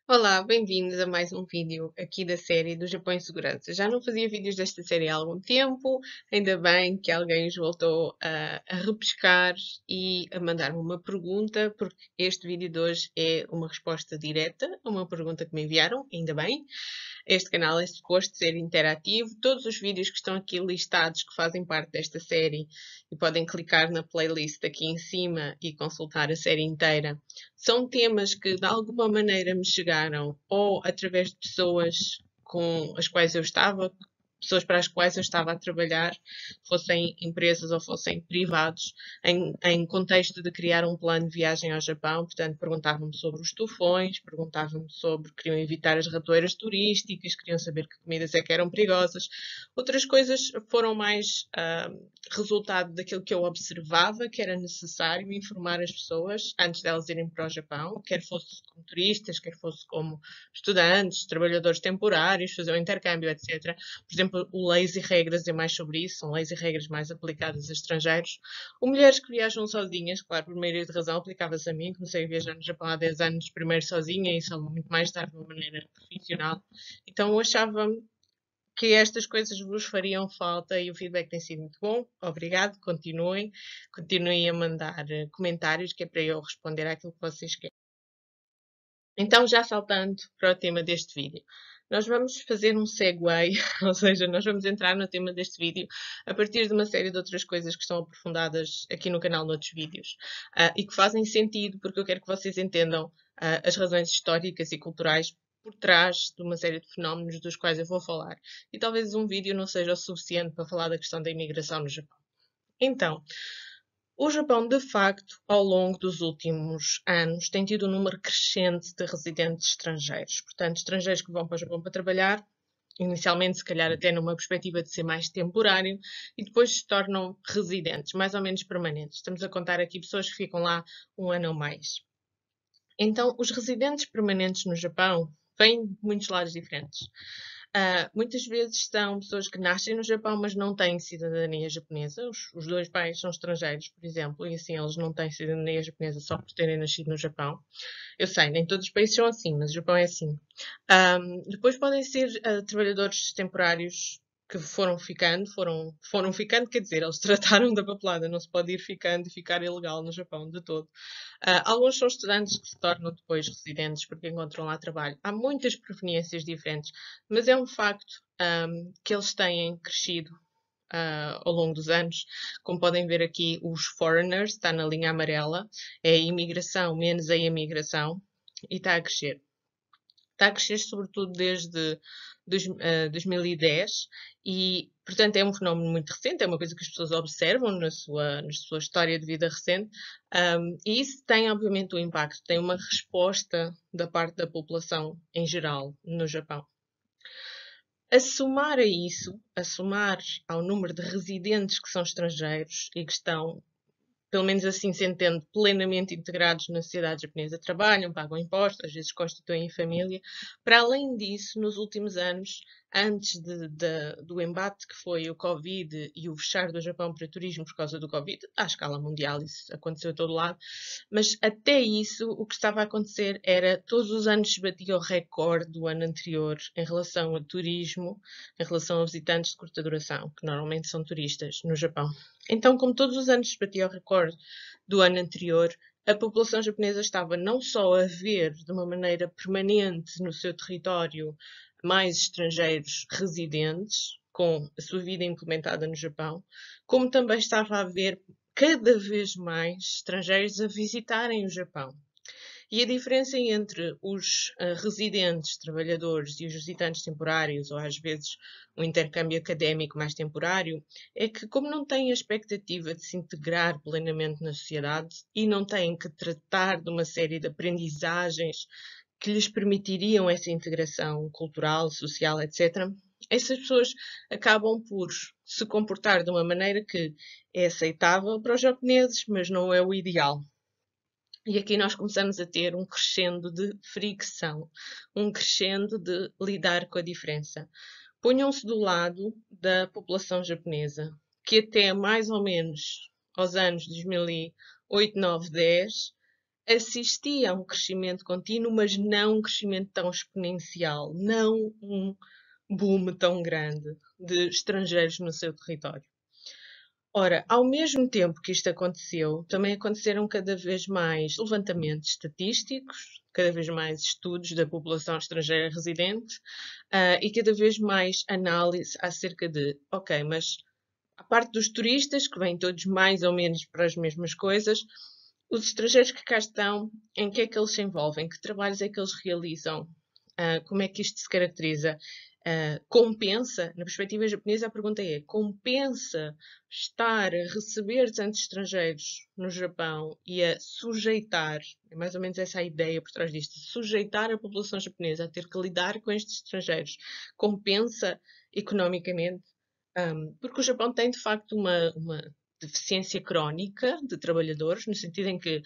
Olá, bem-vindos a mais um vídeo aqui da série do Japão em Segurança. Já não fazia vídeos desta série há algum tempo, ainda bem que alguém os voltou a repescar e a mandar-me uma pergunta, porque este vídeo de hoje é uma resposta direta a uma pergunta que me enviaram, ainda bem. Este canal é suposto ser interativo. Todos os vídeos que estão aqui listados, que fazem parte desta série, e podem clicar na playlist aqui em cima e consultar a série inteira, são temas que de alguma maneira me chegaram ou através de pessoas com as quais eu estava, pessoas para as quais eu estava a trabalhar, fossem empresas ou fossem privados, em contexto de criar um plano de viagem ao Japão. Portanto, perguntavam-me sobre os tufões, perguntavam-me sobre, queriam evitar as ratoeiras turísticas, queriam saber que comidas é que eram perigosas. Outras coisas foram mais resultado daquilo que eu observava que era necessário informar as pessoas antes delas irem para o Japão, quer fosse como turistas, quer fosse como estudantes, trabalhadores temporários, fazer o intercâmbio, etc. Por exemplo, o Leis e Regras é mais sobre isso, são leis e regras mais aplicadas a estrangeiros. O Mulheres que Viajam Sozinhas, claro, por maioria de razão, aplicava-se a mim. Comecei a viajar no Japão há 10 anos, primeiro sozinha e só muito mais tarde de uma maneira profissional. Então eu achava que estas coisas vos fariam falta e o feedback tem sido muito bom. Obrigado, continuem a mandar comentários, que é para eu responder àquilo que vocês querem. Então, já saltando para o tema deste vídeo, nós vamos fazer um segue, ou seja, nós vamos entrar no tema deste vídeo a partir de uma série de outras coisas que estão aprofundadas aqui no canal noutros vídeos e que fazem sentido porque eu quero que vocês entendam as razões históricas e culturais por trás de uma série de fenómenos dos quais eu vou falar. E talvez um vídeo não seja o suficiente para falar da questão da imigração no Japão. Então, o Japão, de facto, ao longo dos últimos anos, tem tido um número crescente de residentes estrangeiros. Portanto, estrangeiros que vão para o Japão para trabalhar, inicialmente, se calhar, até numa perspectiva de ser mais temporário, e depois se tornam residentes, mais ou menos permanentes. Estamos a contar aqui pessoas que ficam lá um ano ou mais. Então, os residentes permanentes no Japão vêm de muitos lados diferentes. Muitas vezes são pessoas que nascem no Japão, mas não têm cidadania japonesa. Os dois pais são estrangeiros, por exemplo, e assim eles não têm cidadania japonesa só por terem nascido no Japão. Eu sei, nem todos os países são assim, mas o Japão é assim. Depois podem ser trabalhadores temporários que foram ficando, quer dizer, eles trataram da papelada, não se pode ir ficando e ficar ilegal no Japão de todo. Alguns são estudantes que se tornam depois residentes porque encontram lá trabalho. Há muitas proveniências diferentes, mas é um facto que eles têm crescido ao longo dos anos. Como podem ver aqui, os foreigners, está na linha amarela, é a imigração menos a imigração, e está a crescer. Está a crescer sobretudo desde 2010 e, portanto, é um fenómeno muito recente, é uma coisa que as pessoas observam na sua história de vida recente, e isso tem, obviamente, um impacto, tem uma resposta da parte da população em geral no Japão. A somar a isso, a somar ao número de residentes que são estrangeiros e que estão, pelo menos assim se entende, plenamente integrados na sociedade japonesa, trabalham, pagam impostos, às vezes constituem família. Para além disso, nos últimos anos, antes do embate que foi o Covid e o fechar do Japão para turismo por causa do Covid, à escala mundial, isso aconteceu a todo lado, mas até isso, o que estava a acontecer era, todos os anos se batia o recorde do ano anterior em relação a turismo, em relação a visitantes de curta duração, que normalmente são turistas no Japão. Então, como todos os anos se batia o recorde do ano anterior, a população japonesa estava não só a ver de uma maneira permanente no seu território mais estrangeiros residentes, com a sua vida implementada no Japão, como também estava a ver cada vez mais estrangeiros a visitarem o Japão. E a diferença entre os residentes, trabalhadores e os visitantes temporários, ou às vezes um intercâmbio académico mais temporário, é que, como não têm a expectativa de se integrar plenamente na sociedade e não têm que tratar de uma série de aprendizagens que lhes permitiriam essa integração cultural, social, etc., essas pessoas acabam por se comportar de uma maneira que é aceitável para os japoneses, mas não é o ideal. E aqui nós começamos a ter um crescendo de fricção, um crescendo de lidar com a diferença. Ponham-se do lado da população japonesa, que até mais ou menos aos anos 2008, 9, 10, assistia a um crescimento contínuo, mas não um crescimento tão exponencial, não um boom tão grande de estrangeiros no seu território. Ora, ao mesmo tempo que isto aconteceu, também aconteceram cada vez mais levantamentos estatísticos, cada vez mais estudos da população estrangeira residente, e cada vez mais análise acerca de, ok, mas a parte dos turistas, que vêm todos mais ou menos para as mesmas coisas, os estrangeiros que cá estão, em que é que eles se envolvem? Que trabalhos é que eles realizam? Como é que isto se caracteriza? Compensa, na perspectiva japonesa, a pergunta é: compensa estar a receber tantos estrangeiros no Japão e a sujeitar, é mais ou menos essa a ideia por trás disto, sujeitar a população japonesa a ter que lidar com estes estrangeiros, compensa economicamente? Porque o Japão tem, de facto, uma deficiência crónica de trabalhadores, no sentido em que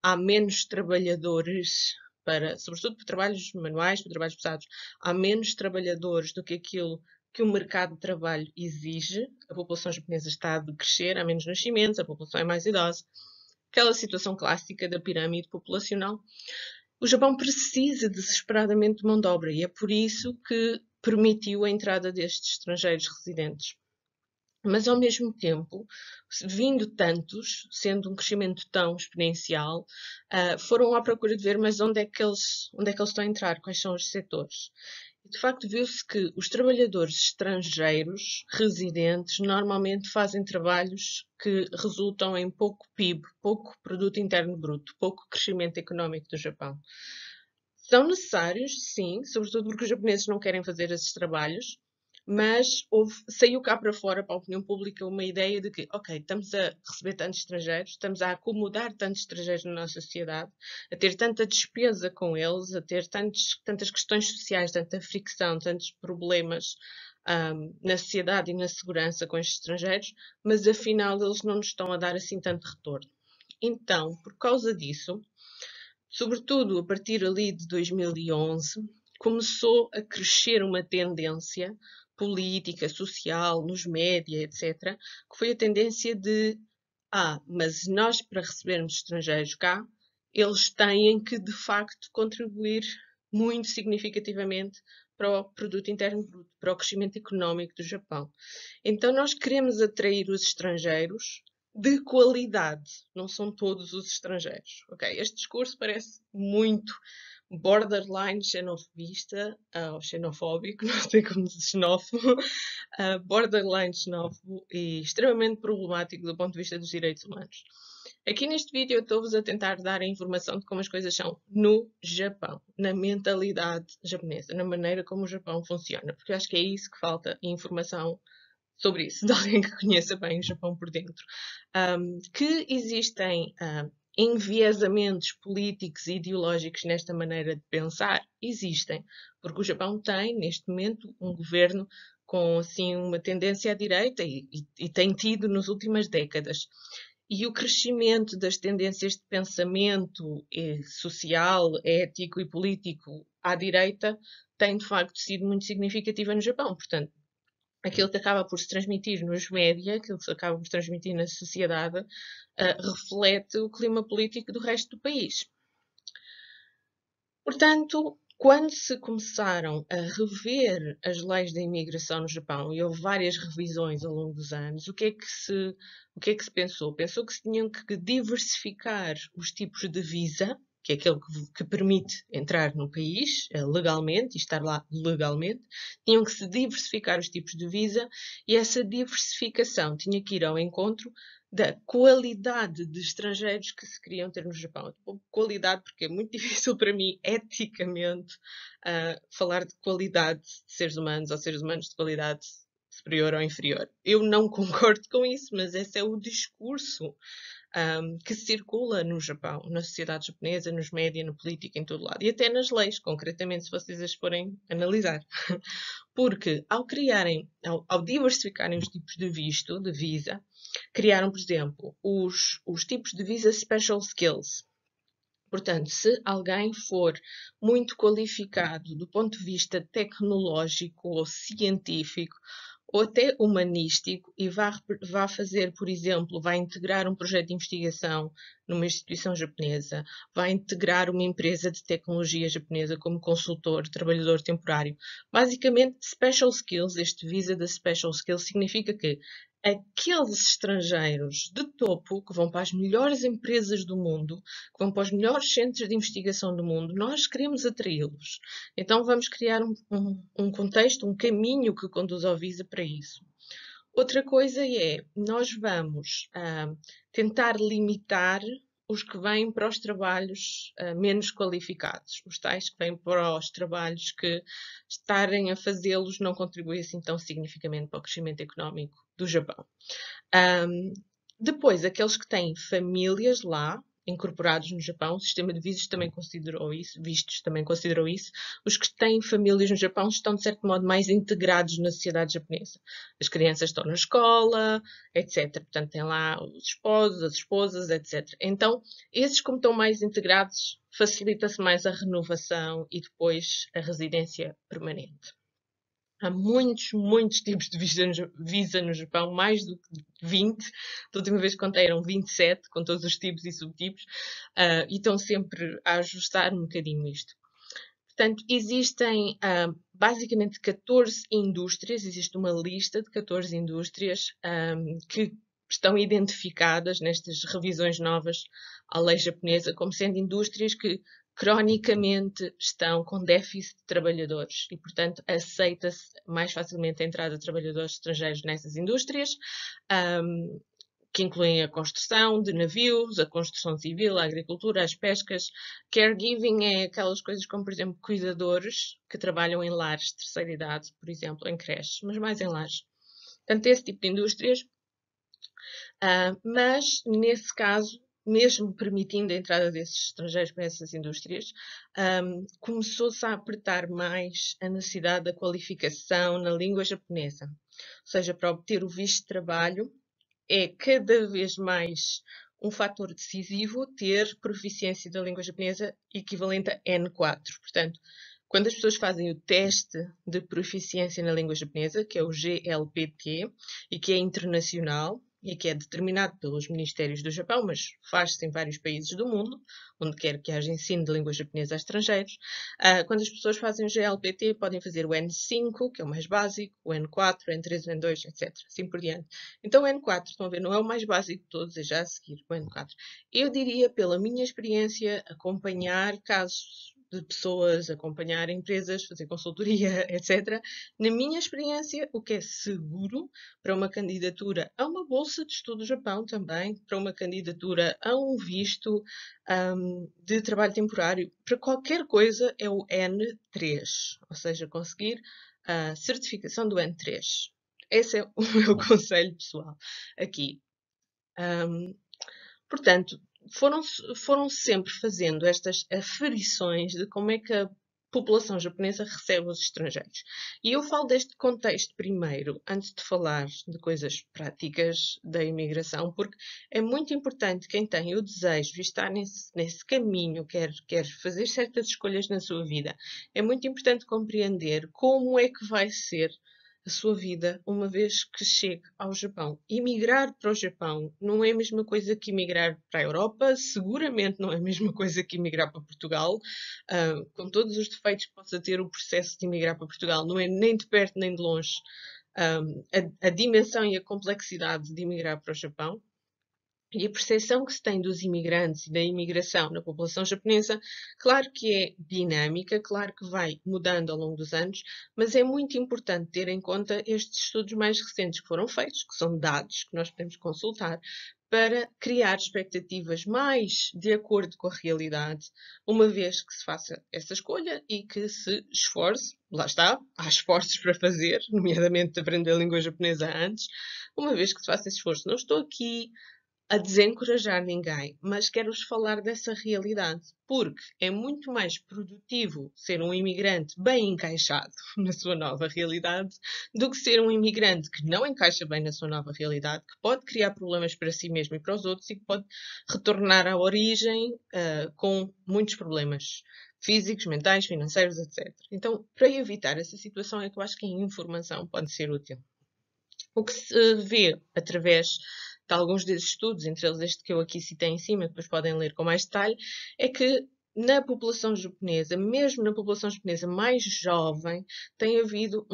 há menos trabalhadores para, sobretudo para trabalhos manuais, para trabalhos pesados, há menos trabalhadores do que aquilo que o mercado de trabalho exige. A população japonesa está a decrescer, há menos nascimentos, a população é mais idosa. Aquela situação clássica da pirâmide populacional. O Japão precisa desesperadamente de mão de obra e é por isso que permitiu a entrada destes estrangeiros residentes. Mas, ao mesmo tempo, vindo tantos, sendo um crescimento tão exponencial, foram à procura de ver, mas onde é que eles estão a entrar, quais são os setores. E, de facto, viu-se que os trabalhadores estrangeiros residentes normalmente fazem trabalhos que resultam em pouco PIB, pouco produto interno bruto, pouco crescimento económico do Japão. São necessários, sim, sobretudo porque os japoneses não querem fazer esses trabalhos, mas saiu cá para fora, para a opinião pública, uma ideia de que, ok, estamos a receber tantos estrangeiros, estamos a acomodar tantos estrangeiros na nossa sociedade, a ter tanta despesa com eles, a ter tantas questões sociais, tanta fricção, tantos problemas na sociedade e na segurança com estes estrangeiros, mas afinal eles não nos estão a dar assim tanto retorno. Então, por causa disso, sobretudo a partir ali de 2011, começou a crescer uma tendência política, social, nos média, etc., que foi a tendência de mas nós para recebermos estrangeiros cá, eles têm que de facto contribuir muito significativamente para o produto interno bruto, para o crescimento económico do Japão. Então nós queremos atrair os estrangeiros de qualidade, não são todos os estrangeiros. Ok, este discurso parece muito borderline xenofobista, ou xenofóbico, não sei como se xenófobo, borderline xenófobo e extremamente problemático do ponto de vista dos direitos humanos. Aqui neste vídeo eu estou-vos a tentar dar a informação de como as coisas são no Japão, na mentalidade japonesa, na maneira como o Japão funciona, porque eu acho que é isso que falta, informação sobre isso, de alguém que conheça bem o Japão por dentro. Que existem enviesamentos políticos e ideológicos nesta maneira de pensar? Existem, porque o Japão tem, neste momento, um governo com assim, uma tendência à direita e tem tido nas últimas décadas. E o crescimento das tendências de pensamento social, ético e político à direita tem, de facto, sido muito significativa no Japão. Portanto, aquilo que acaba por se transmitir nos média, aquilo que se acaba por se transmitir na sociedade, reflete o clima político do resto do país. Portanto, quando se começaram a rever as leis da imigração no Japão, e houve várias revisões ao longo dos anos, o que é que se pensou? Pensou que se tinham que diversificar os tipos de visa, que é aquele que permite entrar no país legalmente e estar lá legalmente, tinham que se diversificar os tipos de visa e essa diversificação tinha que ir ao encontro da qualidade de estrangeiros que se queriam ter no Japão. Qualidade, porque é muito difícil para mim, eticamente, falar de qualidade de seres humanos ou seres humanos de qualidade superior ou inferior. Eu não concordo com isso, mas esse é o discurso que circula no Japão, na sociedade japonesa, nos médias, na política, em todo lado. E até nas leis, concretamente, se vocês as forem analisar. Porque ao diversificarem os tipos de visto, de visa, criaram, por exemplo, os tipos de visa Special Skills. Portanto, se alguém for muito qualificado do ponto de vista tecnológico ou científico, ou até humanístico, e vá fazer, por exemplo, vai integrar um projeto de investigação numa instituição japonesa, vai integrar uma empresa de tecnologia japonesa como consultor, trabalhador temporário. Basicamente, Special Skills, este visa da Special Skills, significa que aqueles estrangeiros de topo que vão para as melhores empresas do mundo, que vão para os melhores centros de investigação do mundo, nós queremos atraí-los. Então vamos criar um contexto, um caminho que conduz ao Visa para isso. Outra coisa é, nós vamos tentar limitar os que vêm para os trabalhos menos qualificados, os tais que vêm para os trabalhos que estarem a fazê-los não contribui assim tão significativamente para o crescimento económico do Japão. Depois, aqueles que têm famílias lá, incorporados no Japão, o sistema de vistos também considerou isso, os que têm famílias no Japão estão, de certo modo, mais integrados na sociedade japonesa. As crianças estão na escola, etc. Portanto, têm lá os esposos, as esposas, etc. Então, esses, como estão mais integrados, facilita-se mais a renovação e depois a residência permanente. Há muitos tipos de visa no Japão, mais do que 20. Da última vez que contei eram 27, com todos os tipos e subtipos, e estão sempre a ajustar um bocadinho isto. Portanto, existem basicamente 14 indústrias, existe uma lista de 14 indústrias que estão identificadas nestas revisões novas à lei japonesa como sendo indústrias que cronicamente estão com déficit de trabalhadores e, portanto, aceita-se mais facilmente a entrada de trabalhadores estrangeiros nessas indústrias, que incluem a construção de navios, a construção civil, a agricultura, as pescas. Caregiving é aquelas coisas como, por exemplo, cuidadores que trabalham em lares de terceira idade, por exemplo, em creches, mas mais em lares. Portanto, esse tipo de indústrias. Mas, nesse caso, mesmo permitindo a entrada desses estrangeiros para essas indústrias, começou-se a apertar mais a necessidade da qualificação na língua japonesa. Ou seja, para obter o visto de trabalho, é cada vez mais um fator decisivo ter proficiência da língua japonesa equivalente a N4. Portanto, quando as pessoas fazem o teste de proficiência na língua japonesa, que é o GLPT, e que é internacional, e que é determinado pelos ministérios do Japão, mas faz-se em vários países do mundo, onde quer que haja ensino de língua japonesa a estrangeiros. Quando as pessoas fazem o GLPT, podem fazer o N5, que é o mais básico, o N4, o N3, o N2, etc. Assim por diante. Então o N4, estão a ver, não é o mais básico de todos, é já a seguir o N4. Eu diria, pela minha experiência, acompanhar casos de pessoas, acompanhar empresas, fazer consultoria, etc. Na minha experiência, o que é seguro para uma candidatura a uma bolsa de estudo do Japão também, para uma candidatura a um visto de trabalho temporário, para qualquer coisa é o N3, ou seja, conseguir a certificação do N3. Esse é o meu conselho pessoal aqui. Portanto, foram sempre fazendo estas aferições de como é que a população japonesa recebe os estrangeiros. E eu falo deste contexto primeiro, antes de falar de coisas práticas da imigração, porque é muito importante quem tem o desejo de estar nesse caminho, quer fazer certas escolhas na sua vida, é muito importante compreender como é que vai ser a sua vida uma vez que chegue ao Japão. Emigrar para o Japão não é a mesma coisa que emigrar para a Europa, seguramente não é a mesma coisa que emigrar para Portugal, com todos os defeitos que possa ter o processo de emigrar para Portugal, não é nem de perto nem de longe a dimensão e a complexidade de emigrar para o Japão. E a percepção que se tem dos imigrantes e da imigração na população japonesa, claro que é dinâmica, claro que vai mudando ao longo dos anos, mas é muito importante ter em conta estes estudos mais recentes que foram feitos, que são dados que nós podemos consultar, para criar expectativas mais de acordo com a realidade, uma vez que se faça essa escolha e que se esforce, lá está, há esforços para fazer, nomeadamente aprender a língua japonesa antes, uma vez que se faça esse esforço. Não estou aqui a desencorajar ninguém, mas quero-vos falar dessa realidade, porque é muito mais produtivo ser um imigrante bem encaixado na sua nova realidade do que ser um imigrante que não encaixa bem na sua nova realidade, que pode criar problemas para si mesmo e para os outros e que pode retornar à origem com muitos problemas físicos, mentais, financeiros, etc. Então, para evitar essa situação, é que eu acho que a informação pode ser útil. O que se vê através de alguns desses estudos, entre eles este que eu aqui citei em cima, depois podem ler com mais detalhe, é que na população japonesa, mesmo na população japonesa mais jovem, tem havido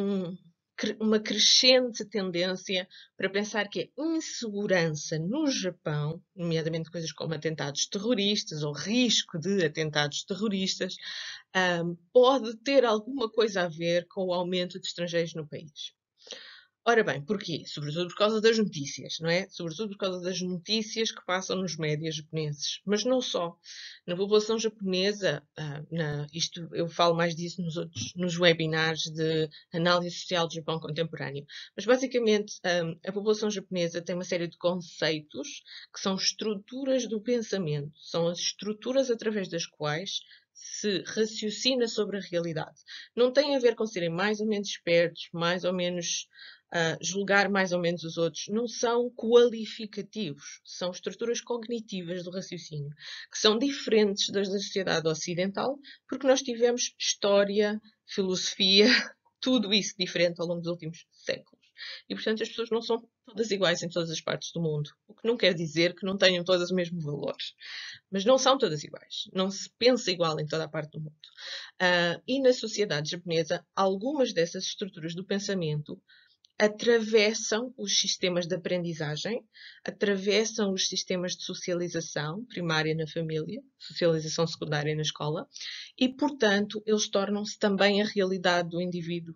uma crescente tendência para pensar que a insegurança no Japão, nomeadamente coisas como atentados terroristas ou risco de atentados terroristas, pode ter alguma coisa a ver com o aumento de estrangeiros no país. Ora bem, porquê? Sobretudo por causa das notícias, não é? Sobretudo por causa das notícias que passam nos médias japoneses. Mas não só. Na população japonesa, isto eu falo mais disso nos webinars de análise social do Japão contemporâneo. Mas basicamente, a população japonesa tem uma série de conceitos que são estruturas do pensamento. São as estruturas através das quais se raciocina sobre a realidade. Não tem a ver com serem mais ou menos espertos, mais ou menos julgar mais ou menos os outros, não são qualificativos, são estruturas cognitivas do raciocínio, que são diferentes das da sociedade ocidental, porque nós tivemos história, filosofia, tudo isso diferente ao longo dos últimos séculos. E, portanto, as pessoas não são todas iguais em todas as partes do mundo. O que não quer dizer que não tenham todas o mesmo valor. Mas não são todas iguais. Não se pensa igual em toda a parte do mundo. E na sociedade japonesa, algumas dessas estruturas do pensamento atravessam os sistemas de aprendizagem, atravessam os sistemas de socialização, primária na família, socialização secundária na escola, e, portanto, eles tornam-se também a realidade do indivíduo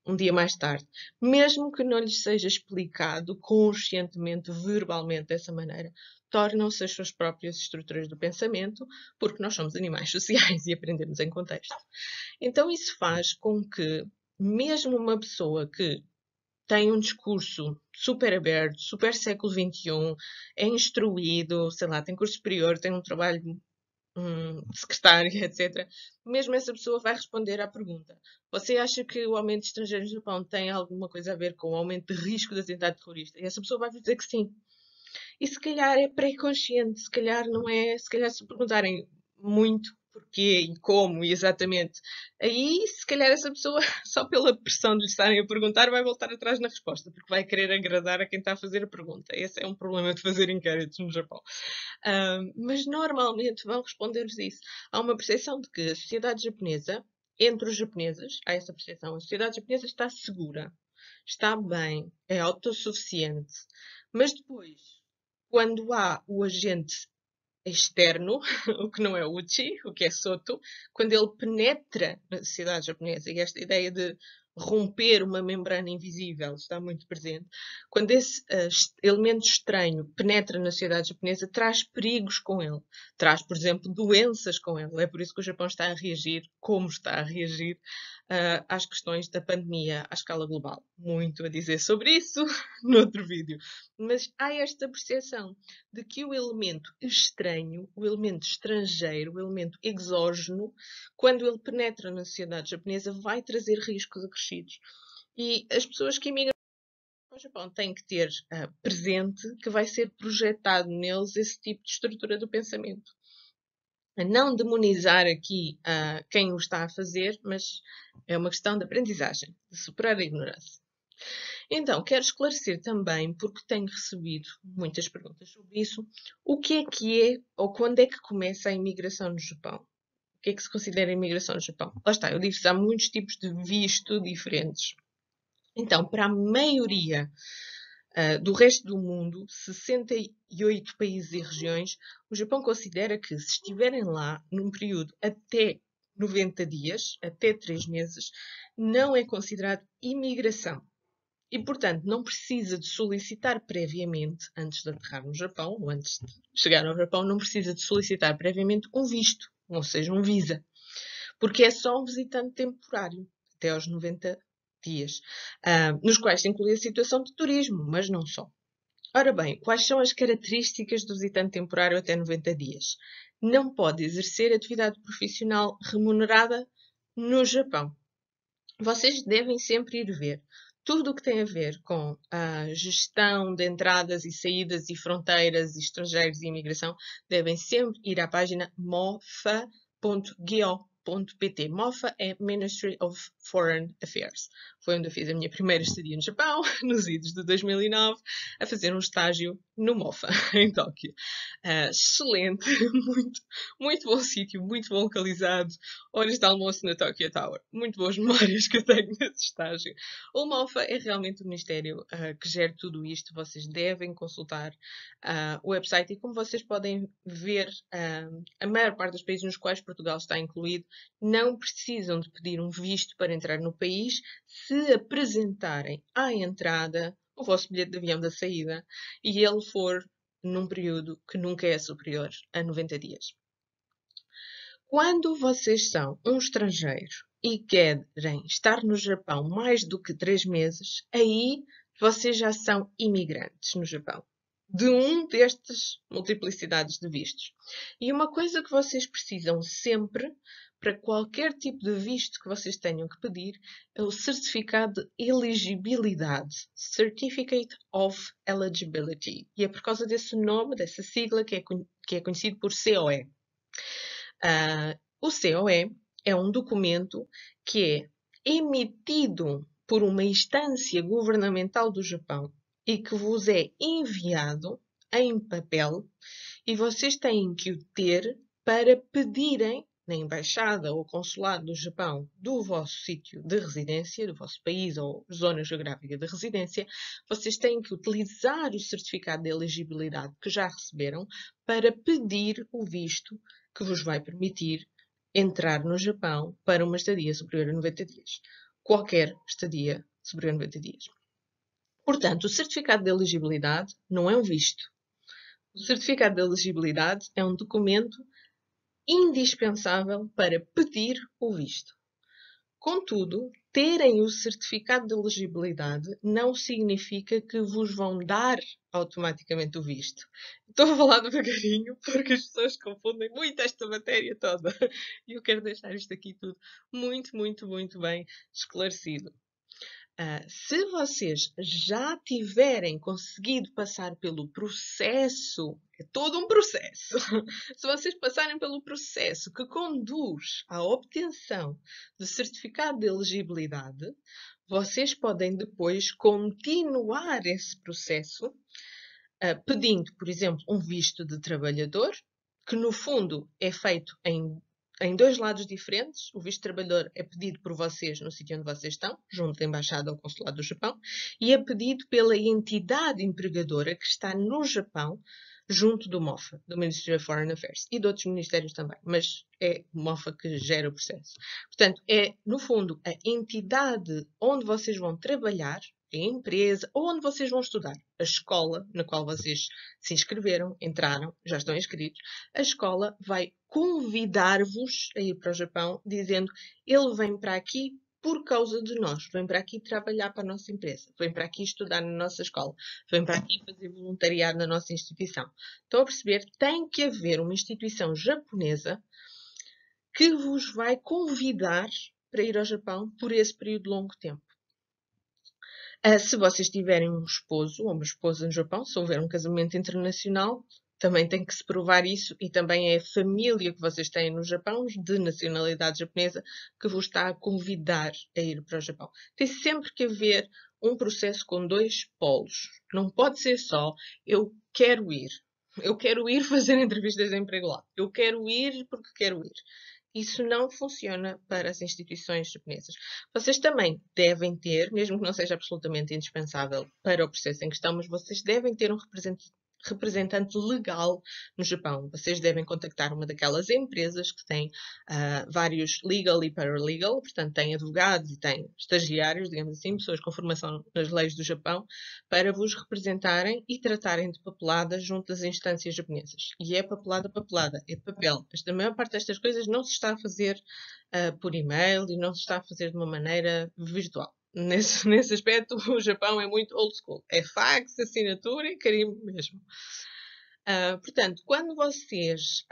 um dia mais tarde, mesmo que não lhes seja explicado conscientemente, verbalmente, dessa maneira. Tornam-se as suas próprias estruturas do pensamento, porque nós somos animais sociais e aprendemos em contexto. Então, isso faz com que, mesmo uma pessoa que tem um discurso super aberto, super século XXI, é instruído, sei lá, tem curso superior, tem um trabalho de secretária, etc. Mesmo essa pessoa vai responder à pergunta: você acha que o aumento de estrangeiros no Japão tem alguma coisa a ver com o aumento de risco de atentado terrorista? E essa pessoa vai dizer que sim. E se calhar é pré-consciente, se calhar não é, se calhar se perguntarem muito porquê e como e exatamente, aí se calhar essa pessoa, só pela pressão de lhe estarem a perguntar, vai voltar atrás na resposta, porque vai querer agradar a quem está a fazer a pergunta. Esse é um problema de fazer inquéritos no Japão. Mas normalmente vão responder-vos isso. Há uma percepção de que a sociedade japonesa, entre os japoneses, há essa percepção, a sociedade japonesa está segura, está bem, é autossuficiente. Mas depois, quando há o agente externo, o que não é Uchi, o que é Soto, quando ele penetra na sociedade japonesa, e esta ideia de romper uma membrana invisível está muito presente, quando esse elemento estranho penetra na sociedade japonesa, traz perigos com ele. Traz, por exemplo, doenças com ele. É por isso que o Japão está a reagir como está a reagir às questões da pandemia à escala global. Muito a dizer sobre isso noutro vídeo. Mas há esta percepção de que o elemento estranho, o elemento estrangeiro, o elemento exógeno, quando ele penetra na sociedade japonesa, vai trazer riscos acrescidos. E as pessoas que emigram ao Japão têm que ter presente que vai ser projetado neles esse tipo de estrutura do pensamento. A não demonizar aqui quem o está a fazer, mas é uma questão de aprendizagem, de superar a ignorância. Então, quero esclarecer também, porque tenho recebido muitas perguntas sobre isso, o que é ou quando é que começa a imigração no Japão? O que é que se considera imigração no Japão? Lá está, eu disse, há muitos tipos de visto diferentes. Então, para a maioria Do resto do mundo, 68 países e regiões, o Japão considera que se estiverem lá num período até 90 dias, até 3 meses, não é considerado imigração. E, portanto, não precisa de solicitar previamente, antes de aterrar no Japão, ou antes de chegar ao Japão, não precisa de solicitar previamente um visto, ou seja, um visa. Porque é só um visitante temporário, até aos 90 dias, nos quais se inclui a situação de turismo, mas não só. Ora bem, quais são as características do visitante temporário até 90 dias? Não pode exercer atividade profissional remunerada no Japão. Vocês devem sempre ir ver tudo o que tem a ver com a gestão de entradas e saídas e fronteiras e estrangeiros e imigração, devem sempre ir à página mofa.go.pt. MOFA é Ministry of Foreign Affairs. Foi onde eu fiz a minha primeira estadia no Japão, nos idos de 2009, a fazer um estágio no MOFA, em Tóquio. Excelente, muito bom sítio, muito bom localizado. Horas de almoço na Tokyo Tower. Muito boas memórias que eu tenho nesse estágio. O MOFA é realmente o ministério que gera tudo isto. Vocês devem consultar o website e, como vocês podem ver, a maior parte dos países nos quais Portugal está incluído não precisam de pedir um visto para entrar no país se apresentarem à entrada o vosso bilhete de avião da saída e ele for num período que nunca é superior a 90 dias. Quando vocês são um estrangeiro e querem estar no Japão mais do que 3 meses, aí vocês já são imigrantes no Japão. De um destes multiplicidades de vistos. E uma coisa que vocês precisam sempre, para qualquer tipo de visto que vocês tenham que pedir, é o certificado de elegibilidade. Certificate of Eligibility. E é por causa desse nome, dessa sigla, que é conhecido por COE. O COE é um documento que é emitido por uma instância governamental do Japão e que vos é enviado em papel e vocês têm que o ter para pedirem na embaixada ou consulado do Japão do vosso sítio de residência, do vosso país ou zona geográfica de residência, vocês têm que utilizar o certificado de elegibilidade que já receberam para pedir o visto que vos vai permitir entrar no Japão para uma estadia superior a 90 dias. Qualquer estadia superior a 90 dias. Portanto, o certificado de elegibilidade não é um visto. O certificado de elegibilidade é um documento indispensável para pedir o visto. Contudo, terem o certificado de elegibilidade não significa que vos vão dar automaticamente o visto. Estou a falar devagarinho porque as pessoas confundem muito esta matéria toda. E eu quero deixar isto aqui tudo muito bem esclarecido. Se vocês já tiverem conseguido passar pelo processo, é todo um processo, se vocês passarem pelo processo que conduz à obtenção do certificado de elegibilidade, vocês podem depois continuar esse processo pedindo, por exemplo, um visto de trabalhador, que no fundo é feito em dois lados diferentes. O visto de trabalhador é pedido por vocês no sítio onde vocês estão, junto da Embaixada ou Consulado do Japão, e é pedido pela entidade empregadora que está no Japão, junto do MOFA, do Ministry of Foreign Affairs, e de outros ministérios também, mas é o MOFA que gera o processo. Portanto, é, no fundo, a entidade onde vocês vão trabalhar, a empresa, ou onde vocês vão estudar, a escola na qual vocês se inscreveram, entraram, já estão inscritos, a escola vai convidar-vos a ir para o Japão, dizendo: ele vem para aqui por causa de nós, vem para aqui trabalhar para a nossa empresa, vem para aqui estudar na nossa escola, vem para aqui fazer voluntariado na nossa instituição. Estão a perceber? Tem que haver uma instituição japonesa que vos vai convidar para ir ao Japão por esse período de longo tempo. Se vocês tiverem um esposo ou uma esposa no Japão, se houver um casamento internacional, também tem que se provar isso e também é a família que vocês têm no Japão, de nacionalidade japonesa, que vos está a convidar a ir para o Japão. Tem sempre que haver um processo com dois polos. Não pode ser só eu quero ir. Eu quero ir fazer entrevistas de emprego lá. Eu quero ir porque quero ir. Isso não funciona para as instituições japonesas. Vocês também devem ter, mesmo que não seja absolutamente indispensável para o processo em questão, mas vocês devem ter um representante legal no Japão. Vocês devem contactar uma daquelas empresas que tem vários legal e paralegal, portanto, tem advogados e tem estagiários, digamos assim, pessoas com formação nas leis do Japão, para vos representarem e tratarem de papeladas junto das instâncias japonesas. E é papelada, é papel. A maior parte destas coisas não se está a fazer por e-mail e não se está a fazer de uma maneira virtual. Nesse aspecto, o Japão é muito old school. É fax, assinatura e carimbo mesmo. Portanto, quando vocês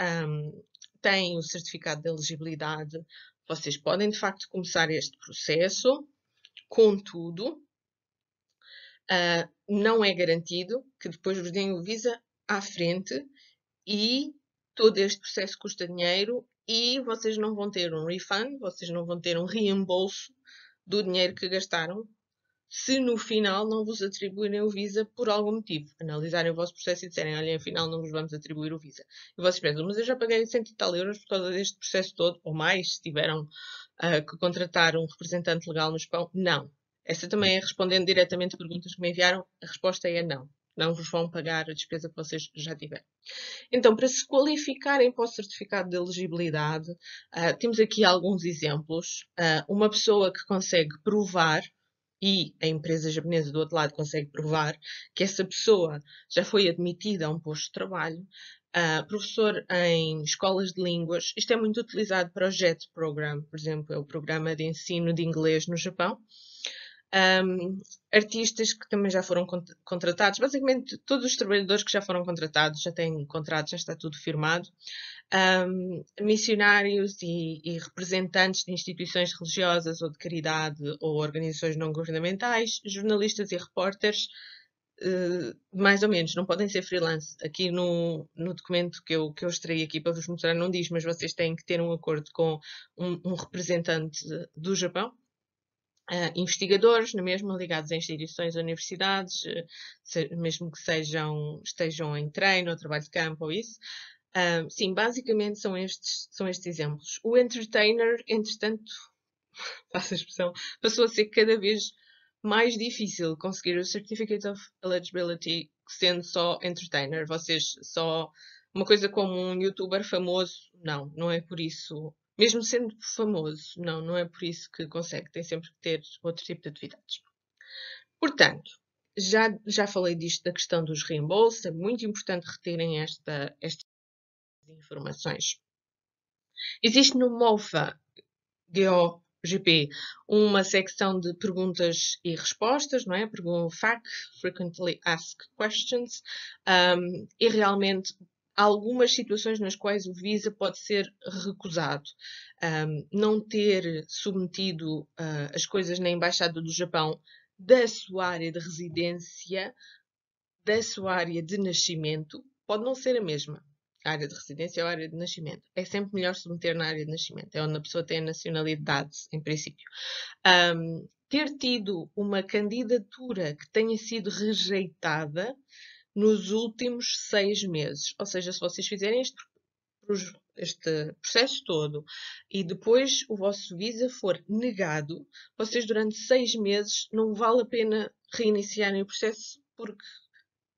têm o certificado de elegibilidade, vocês podem de facto começar este processo. Contudo, não é garantido que depois vos deem o Visa à frente e todo este processo custa dinheiro e vocês não vão ter um refund, vocês não vão ter um reembolso do dinheiro que gastaram se no final não vos atribuírem o Visa por algum motivo. Analisarem o vosso processo e disserem, olha, afinal não vos vamos atribuir o Visa. E vocês pensam, mas eu já paguei 100 e tal euros por causa deste processo todo, ou mais, se tiveram que contratar um representante legal no Japão. Não. Essa também é respondendo diretamente a perguntas que me enviaram. A resposta é não. Não vos vão pagar a despesa que vocês já tiveram. Então, para se qualificarem para o certificado de elegibilidade, temos aqui alguns exemplos. Uma pessoa que consegue provar, e a empresa japonesa do outro lado consegue provar, que essa pessoa já foi admitida a um posto de trabalho. Professor em escolas de línguas. Isto é muito utilizado para o JET Program, por exemplo, é o programa de ensino de inglês no Japão. Artistas que também já foram contratados, basicamente todos os trabalhadores que já foram contratados já têm contratos, já está tudo firmado. Missionários e representantes de instituições religiosas ou de caridade ou organizações não governamentais, jornalistas e repórteres, mais ou menos, não podem ser freelance. Aqui no documento que eu extraí aqui para vos mostrar não diz, mas vocês têm que ter um acordo com um representante do Japão. Investigadores, na mesma, ligados a instituições ou universidades, mesmo que estejam em treino ou trabalho de campo ou isso. Sim, basicamente são estes exemplos. O entertainer, entretanto, faço a expressão, passou a ser cada vez mais difícil conseguir o Certificate of Eligibility sendo só entertainer. Vocês só uma coisa como um youtuber famoso, não é por isso. Mesmo sendo famoso, não é por isso que consegue. Tem sempre que ter outro tipo de atividades. Portanto, já falei disto da questão dos reembolsos. É muito importante reterem estas informações. Existe no MOFA GOGP uma secção de perguntas e respostas, não é? FAQ, Frequently Asked Questions, e realmente há algumas situações nas quais o Visa pode ser recusado. Não ter submetido as coisas na Embaixada do Japão da sua área de residência, da sua área de nascimento, pode não ser a mesma. A área de residência ou a área de nascimento. É sempre melhor submeter na área de nascimento. É onde a pessoa tem a nacionalidade, em princípio. Ter tido uma candidatura que tenha sido rejeitada nos últimos 6 meses. Ou seja, se vocês fizerem este processo todo e depois o vosso Visa for negado, vocês durante 6 meses não vale a pena reiniciarem o processo porque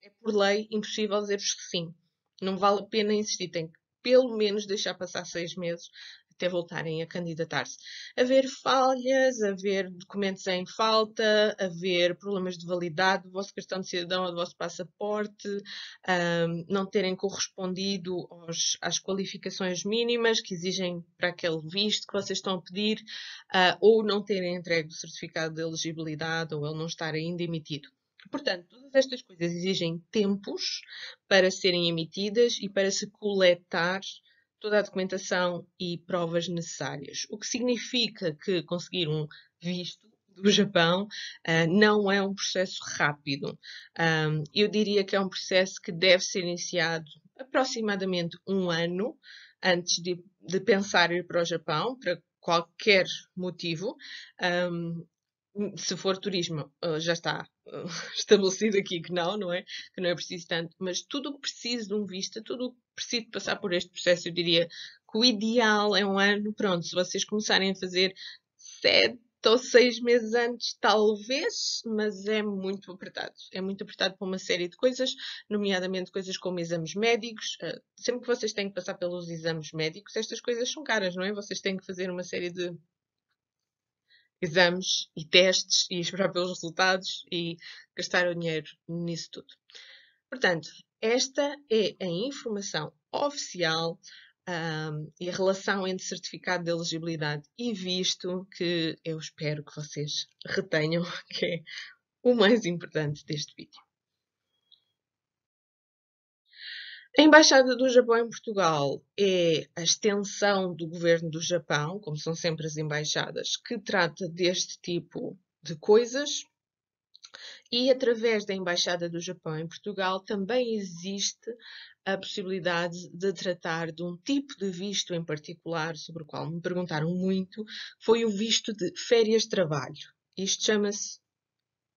é por lei impossível dizer-vos que sim. Não vale a pena insistir, tem que pelo menos deixar passar 6 meses até voltarem a candidatar-se. Haver falhas, haver documentos em falta, haver problemas de validade do vosso cartão de cidadão ou do vosso passaporte, não terem correspondido às qualificações mínimas que exigem para aquele visto que vocês estão a pedir, ou não terem entregue o certificado de elegibilidade ou ele não estar ainda emitido. Portanto, todas estas coisas exigem tempos para serem emitidas e para se coletar toda a documentação e provas necessárias. O que significa que conseguir um visto do Japão não é um processo rápido. Eu diria que é um processo que deve ser iniciado aproximadamente 1 ano antes de pensar ir para o Japão, para qualquer motivo. Se for turismo, já está estabelecido aqui que não é? Que não é preciso tanto, mas tudo o que precisa de um visto, tudo o que precisa de passar por este processo, eu diria que o ideal é um ano. Pronto, se vocês começarem a fazer 7 ou 6 meses antes, talvez, mas é muito apertado. É muito apertado para uma série de coisas, nomeadamente coisas como exames médicos. Sempre que vocês têm que passar pelos exames médicos, estas coisas são caras, não é? Vocês têm que fazer uma série de exames e testes e esperar pelos resultados e gastar o dinheiro nisso tudo. Portanto, esta é a informação oficial, e a relação entre certificado de elegibilidade e visto que eu espero que vocês retenham, que é o mais importante deste vídeo. A Embaixada do Japão em Portugal é a extensão do governo do Japão, como são sempre as embaixadas, que trata deste tipo de coisas. E através da Embaixada do Japão em Portugal também existe a possibilidade de tratar de um tipo de visto em particular, sobre o qual me perguntaram muito, foi o visto de férias de trabalho. Isto chama-se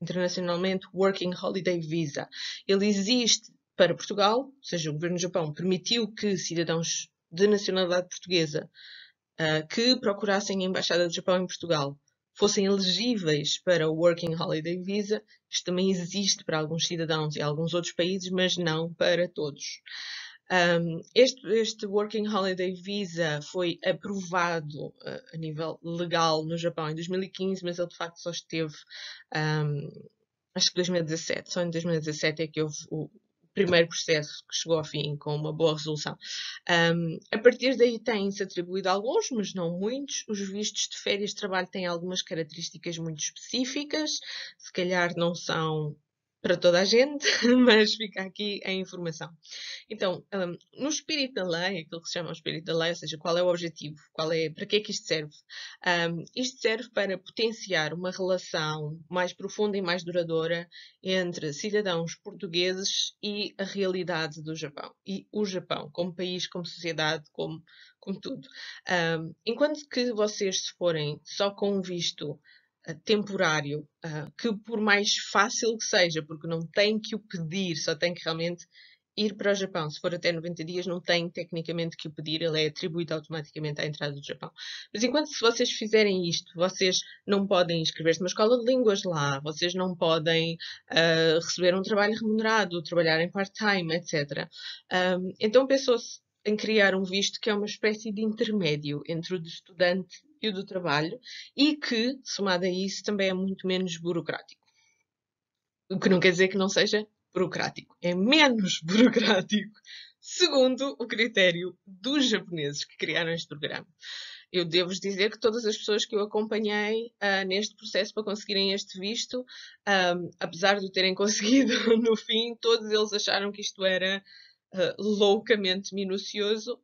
internacionalmente Working Holiday Visa. Ele existe para Portugal, ou seja, o governo do Japão permitiu que cidadãos de nacionalidade portuguesa que procurassem a Embaixada do Japão em Portugal fossem elegíveis para o Working Holiday Visa. Isto também existe para alguns cidadãos e alguns outros países, mas não para todos. Este Working Holiday Visa foi aprovado a nível legal no Japão em 2015, mas ele de facto só esteve, acho que 2017. Só em 2017 é que houve o primeiro processo que chegou ao fim com uma boa resolução. A partir daí têm-se atribuído alguns, mas não muitos. Os vistos de férias de trabalho têm algumas características muito específicas, se calhar não são para toda a gente, mas fica aqui a informação. Então, no espírito da lei, aquilo que se chama o espírito da lei, ou seja, qual é o objetivo, para que é que isto serve? Isto serve para potenciar uma relação mais profunda e mais duradoura entre cidadãos portugueses e a realidade do Japão. E o Japão, como país, como sociedade, como tudo. Enquanto que vocês, se forem só com um visto temporário, que por mais fácil que seja, porque não tem que o pedir, só tem que realmente ir para o Japão. Se for até 90 dias, não tem tecnicamente que o pedir, ele é atribuído automaticamente à entrada do Japão. Mas enquanto se vocês fizerem isto, vocês não podem inscrever-se numa escola de línguas lá, vocês não podem receber um trabalho remunerado, trabalhar em part-time, etc. Então pensou-se em criar um visto que é uma espécie de intermédio entre o do estudante e o do trabalho e que, somado a isso, também é muito menos burocrático. O que não quer dizer que não seja burocrático. É menos burocrático, segundo o critério dos japoneses que criaram este programa. Eu devo-vos dizer que todas as pessoas que eu acompanhei neste processo para conseguirem este visto, apesar de o terem conseguido no fim, todos eles acharam que isto era loucamente minucioso.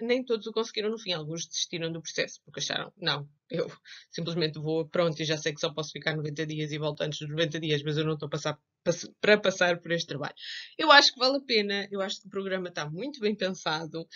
Nem todos o conseguiram no fim. Alguns desistiram do processo porque acharam, não, eu simplesmente vou, pronto, e já sei que só posso ficar 90 dias e volto antes dos 90 dias, mas eu não estou para passar por este trabalho. Eu acho que vale a pena, eu acho que o programa está muito bem pensado,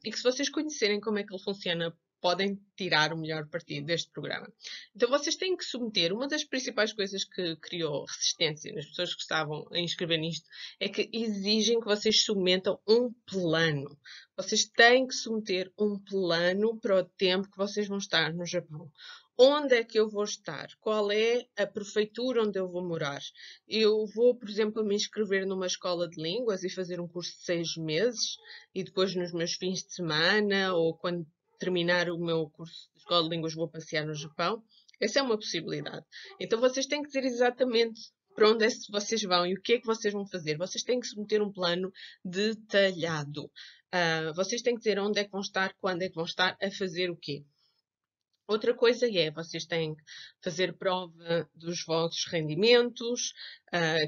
e que se vocês conhecerem como é que ele funciona, podem tirar o melhor partido deste programa. Então vocês têm que submeter, uma das principais coisas que criou resistência nas pessoas que estavam a inscrever nisto, é que exigem que vocês submetam um plano. Vocês têm que submeter um plano para o tempo que vocês vão estar no Japão. Onde é que eu vou estar? Qual é a prefeitura onde eu vou morar? Eu vou, por exemplo, me inscrever numa escola de línguas e fazer um curso de 6 meses e depois nos meus fins de semana ou quando terminar o meu curso de escola de línguas vou passear no Japão. Essa é uma possibilidade. Então vocês têm que dizer exatamente para onde é que vocês vão e o que é que vocês vão fazer. Vocês têm que submeter um plano detalhado. Vocês têm que dizer onde é que vão estar, quando é que vão estar, a fazer o quê. Outra coisa é, vocês têm que fazer prova dos vossos rendimentos,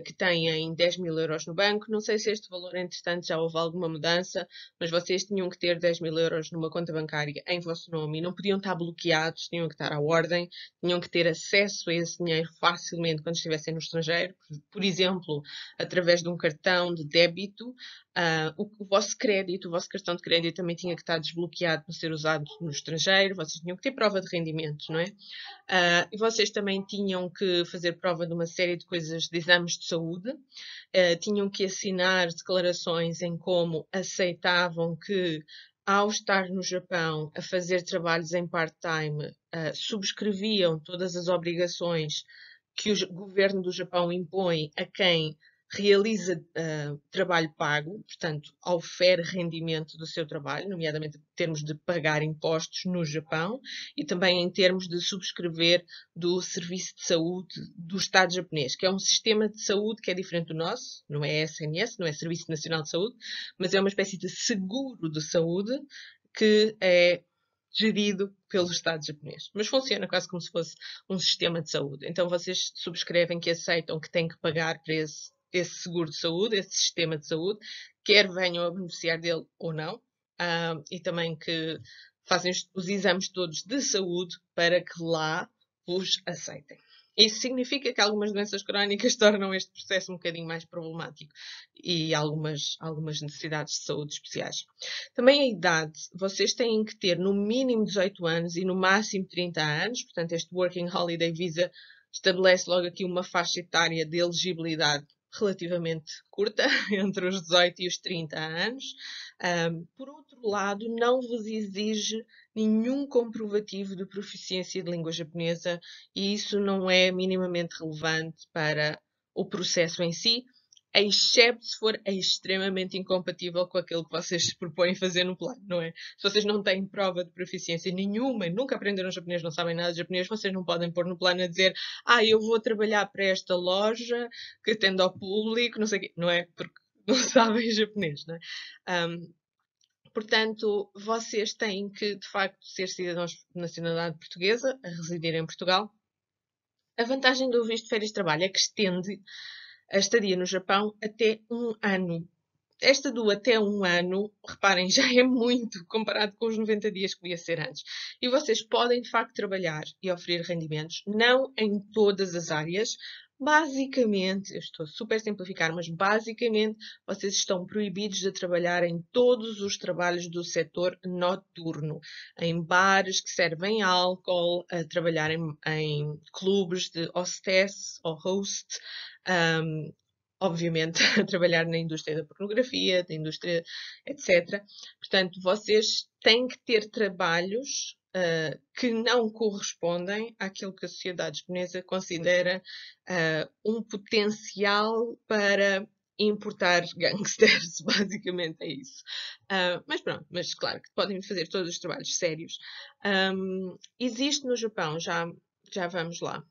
que têm 10.000 € no banco. Não sei se este valor, entretanto, já houve alguma mudança, mas vocês tinham que ter 10.000 € numa conta bancária em vosso nome e não podiam estar bloqueados, tinham que estar à ordem, tinham que ter acesso a esse dinheiro facilmente quando estivessem no estrangeiro, por exemplo, através de um cartão de débito. O vosso crédito, o vosso cartão de crédito também tinha que estar desbloqueado para ser usado no estrangeiro, vocês tinham que ter prova de rendimentos, não é? E vocês também tinham que fazer prova de uma série de coisas, de exames de saúde, tinham que assinar declarações em como aceitavam que, ao estar no Japão a fazer trabalhos em part-time, subscreviam todas as obrigações que o governo do Japão impõe a quem realiza trabalho pago, portanto, ofere rendimento do seu trabalho, nomeadamente em termos de pagar impostos no Japão e também em termos de subscrever do Serviço de Saúde do Estado japonês, que é um sistema de saúde que é diferente do nosso, não é SNS, não é Serviço Nacional de Saúde, mas é uma espécie de seguro de saúde que é gerido pelo Estado japonês. Mas funciona quase como se fosse um sistema de saúde. Então vocês subscrevem que aceitam que têm que pagar para esse seguro de saúde, esse sistema de saúde, quer venham a beneficiar dele ou não, e também que fazem os exames todos de saúde para que lá vos aceitem. Isso significa que algumas doenças crónicas tornam este processo um bocadinho mais problemático e algumas necessidades de saúde especiais. Também a idade. Vocês têm que ter no mínimo 18 anos e no máximo 30 anos. Portanto, este Working Holiday Visa estabelece logo aqui uma faixa etária de elegibilidade relativamente curta, entre os 18 e os 30 anos. Por outro lado, não vos exige nenhum comprovativo de proficiência de língua japonesa e isso não é minimamente relevante para o processo em si, exceto se for extremamente incompatível com aquilo que vocês se propõem fazer no plano, não é? Se vocês não têm prova de proficiência nenhuma e nunca aprenderam japonês, não sabem nada de japonês, vocês não podem pôr no plano a dizer eu vou trabalhar para esta loja que atende ao público, não sei o quê, não é? Porque não sabem japonês, não é? Portanto, vocês têm que, de facto, ser cidadãos de nacionalidade portuguesa, a residir em Portugal. A vantagem do visto de férias de trabalho é que estende a estadia no Japão até 1 ano. Esta do até 1 ano, reparem, já é muito comparado com os 90 dias que podia ser antes. E vocês podem, de facto, trabalhar e oferecer rendimentos, não em todas as áreas. Basicamente, eu estou super a simplificar, mas basicamente vocês estão proibidos de trabalhar em todos os trabalhos do setor noturno, em bares que servem álcool, a trabalhar em clubes de hostess ou host, obviamente, a trabalhar na indústria da pornografia, da indústria, etc. Portanto, vocês têm que ter trabalhos que não correspondem àquilo que a sociedade japonesa considera um potencial para importar gangsters, basicamente é isso. Mas pronto, mas claro que podem fazer todos os trabalhos sérios. Existe no Japão, já vamos lá.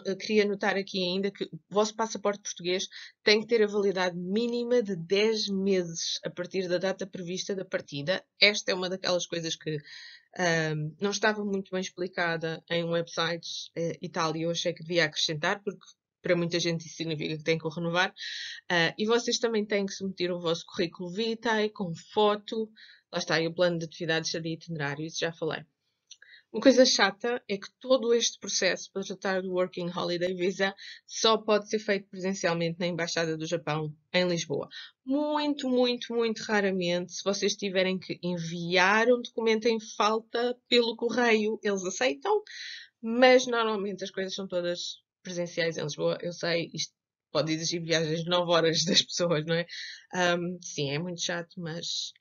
Eu queria notar aqui ainda que o vosso passaporte português tem que ter a validade mínima de 10 meses a partir da data prevista da partida. Esta é uma daquelas coisas que não estava muito bem explicada em websites e tal, e eu achei que devia acrescentar, porque para muita gente isso significa que tem que o renovar. E vocês também têm que submeter o vosso currículo vitae com foto. Lá está, e o plano de atividades de itinerário, isso já falei. Uma coisa chata é que todo este processo para tratar do Working Holiday Visa só pode ser feito presencialmente na Embaixada do Japão, em Lisboa. Muito, muito, muito raramente, se vocês tiverem que enviar um documento em falta pelo correio, eles aceitam, mas normalmente as coisas são todas presenciais em Lisboa. Eu sei, isto pode exigir viagens de 9 horas das pessoas, não é? Sim, é muito chato, mas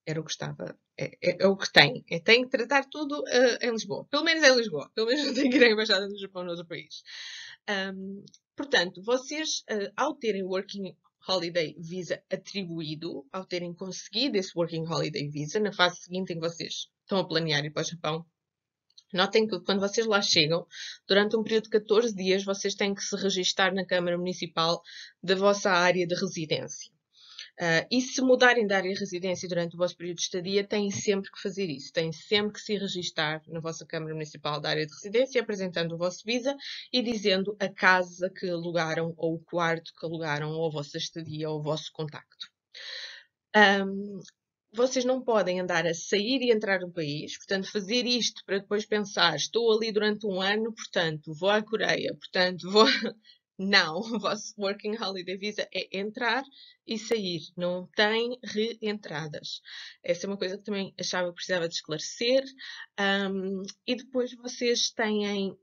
era o que estava. É o que tem. Tem que tratar tudo em Lisboa. Pelo menos em Lisboa. Pelo menos não tem que ir à Embaixada do Japão no outro país. Portanto, vocês, ao terem o Working Holiday Visa atribuído, ao terem conseguido esse Working Holiday Visa, na fase seguinte em que vocês estão a planear ir para o Japão, notem que quando vocês lá chegam, durante um período de 14 dias, vocês têm que se registar na Câmara Municipal da vossa área de residência. E se mudarem de área de residência durante o vosso período de estadia, têm sempre que fazer isso. Têm sempre que se registar na vossa Câmara Municipal da área de residência, apresentando o vosso visa e dizendo a casa que alugaram ou o quarto que alugaram ou a vossa estadia ou o vosso contacto. Vocês não podem andar a sair e entrar no país, portanto, fazer isto para depois pensar, estou ali durante um ano, portanto, vou à Coreia, portanto, vou. Não, o vosso Working Holiday Visa é entrar e sair, não tem reentradas. Essa é uma coisa que também achava que precisava de esclarecer. E depois vocês têm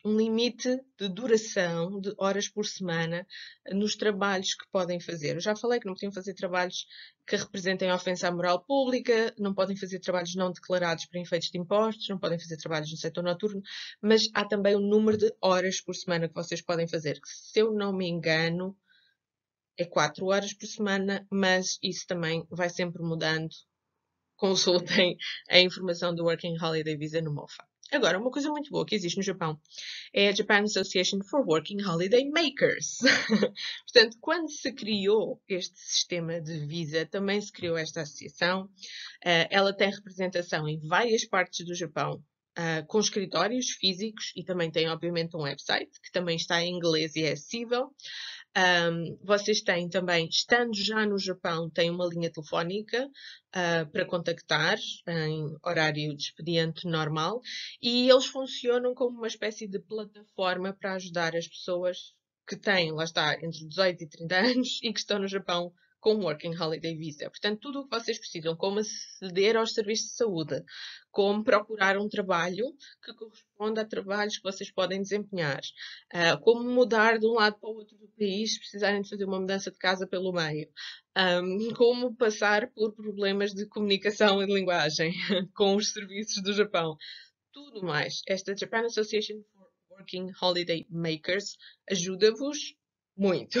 um limite de duração de horas por semana nos trabalhos que podem fazer. Eu já falei que não podiam fazer trabalhos que representem ofensa à moral pública, não podem fazer trabalhos não declarados para efeitos de impostos, não podem fazer trabalhos no setor noturno, mas há também o número de horas por semana que vocês podem fazer, que se eu não me engano é 4 horas por semana, mas isso também vai sempre mudando. Consultem a informação do Working Holiday Visa no MOFA. Agora, uma coisa muito boa que existe no Japão é a Japan Association for Working Holiday Makers. Portanto, quando se criou este sistema de visa, também se criou esta associação. Ela tem representação em várias partes do Japão, com escritórios físicos e também tem, obviamente, um website que também está em inglês e é acessível. Vocês têm também, estando já no Japão, têm uma linha telefónica para contactar em horário de expediente normal e eles funcionam como uma espécie de plataforma para ajudar as pessoas que têm, lá está, entre 18 e 30 anos e que estão no Japão com Working Holiday Visa. Portanto, tudo o que vocês precisam, como aceder aos serviços de saúde, como procurar um trabalho que corresponda a trabalhos que vocês podem desempenhar, como mudar de um lado para o outro do país se precisarem de fazer uma mudança de casa pelo meio, como passar por problemas de comunicação e de linguagem com os serviços do Japão. Tudo mais. Esta Japan Association for Working Holiday Makers ajuda-vos muito.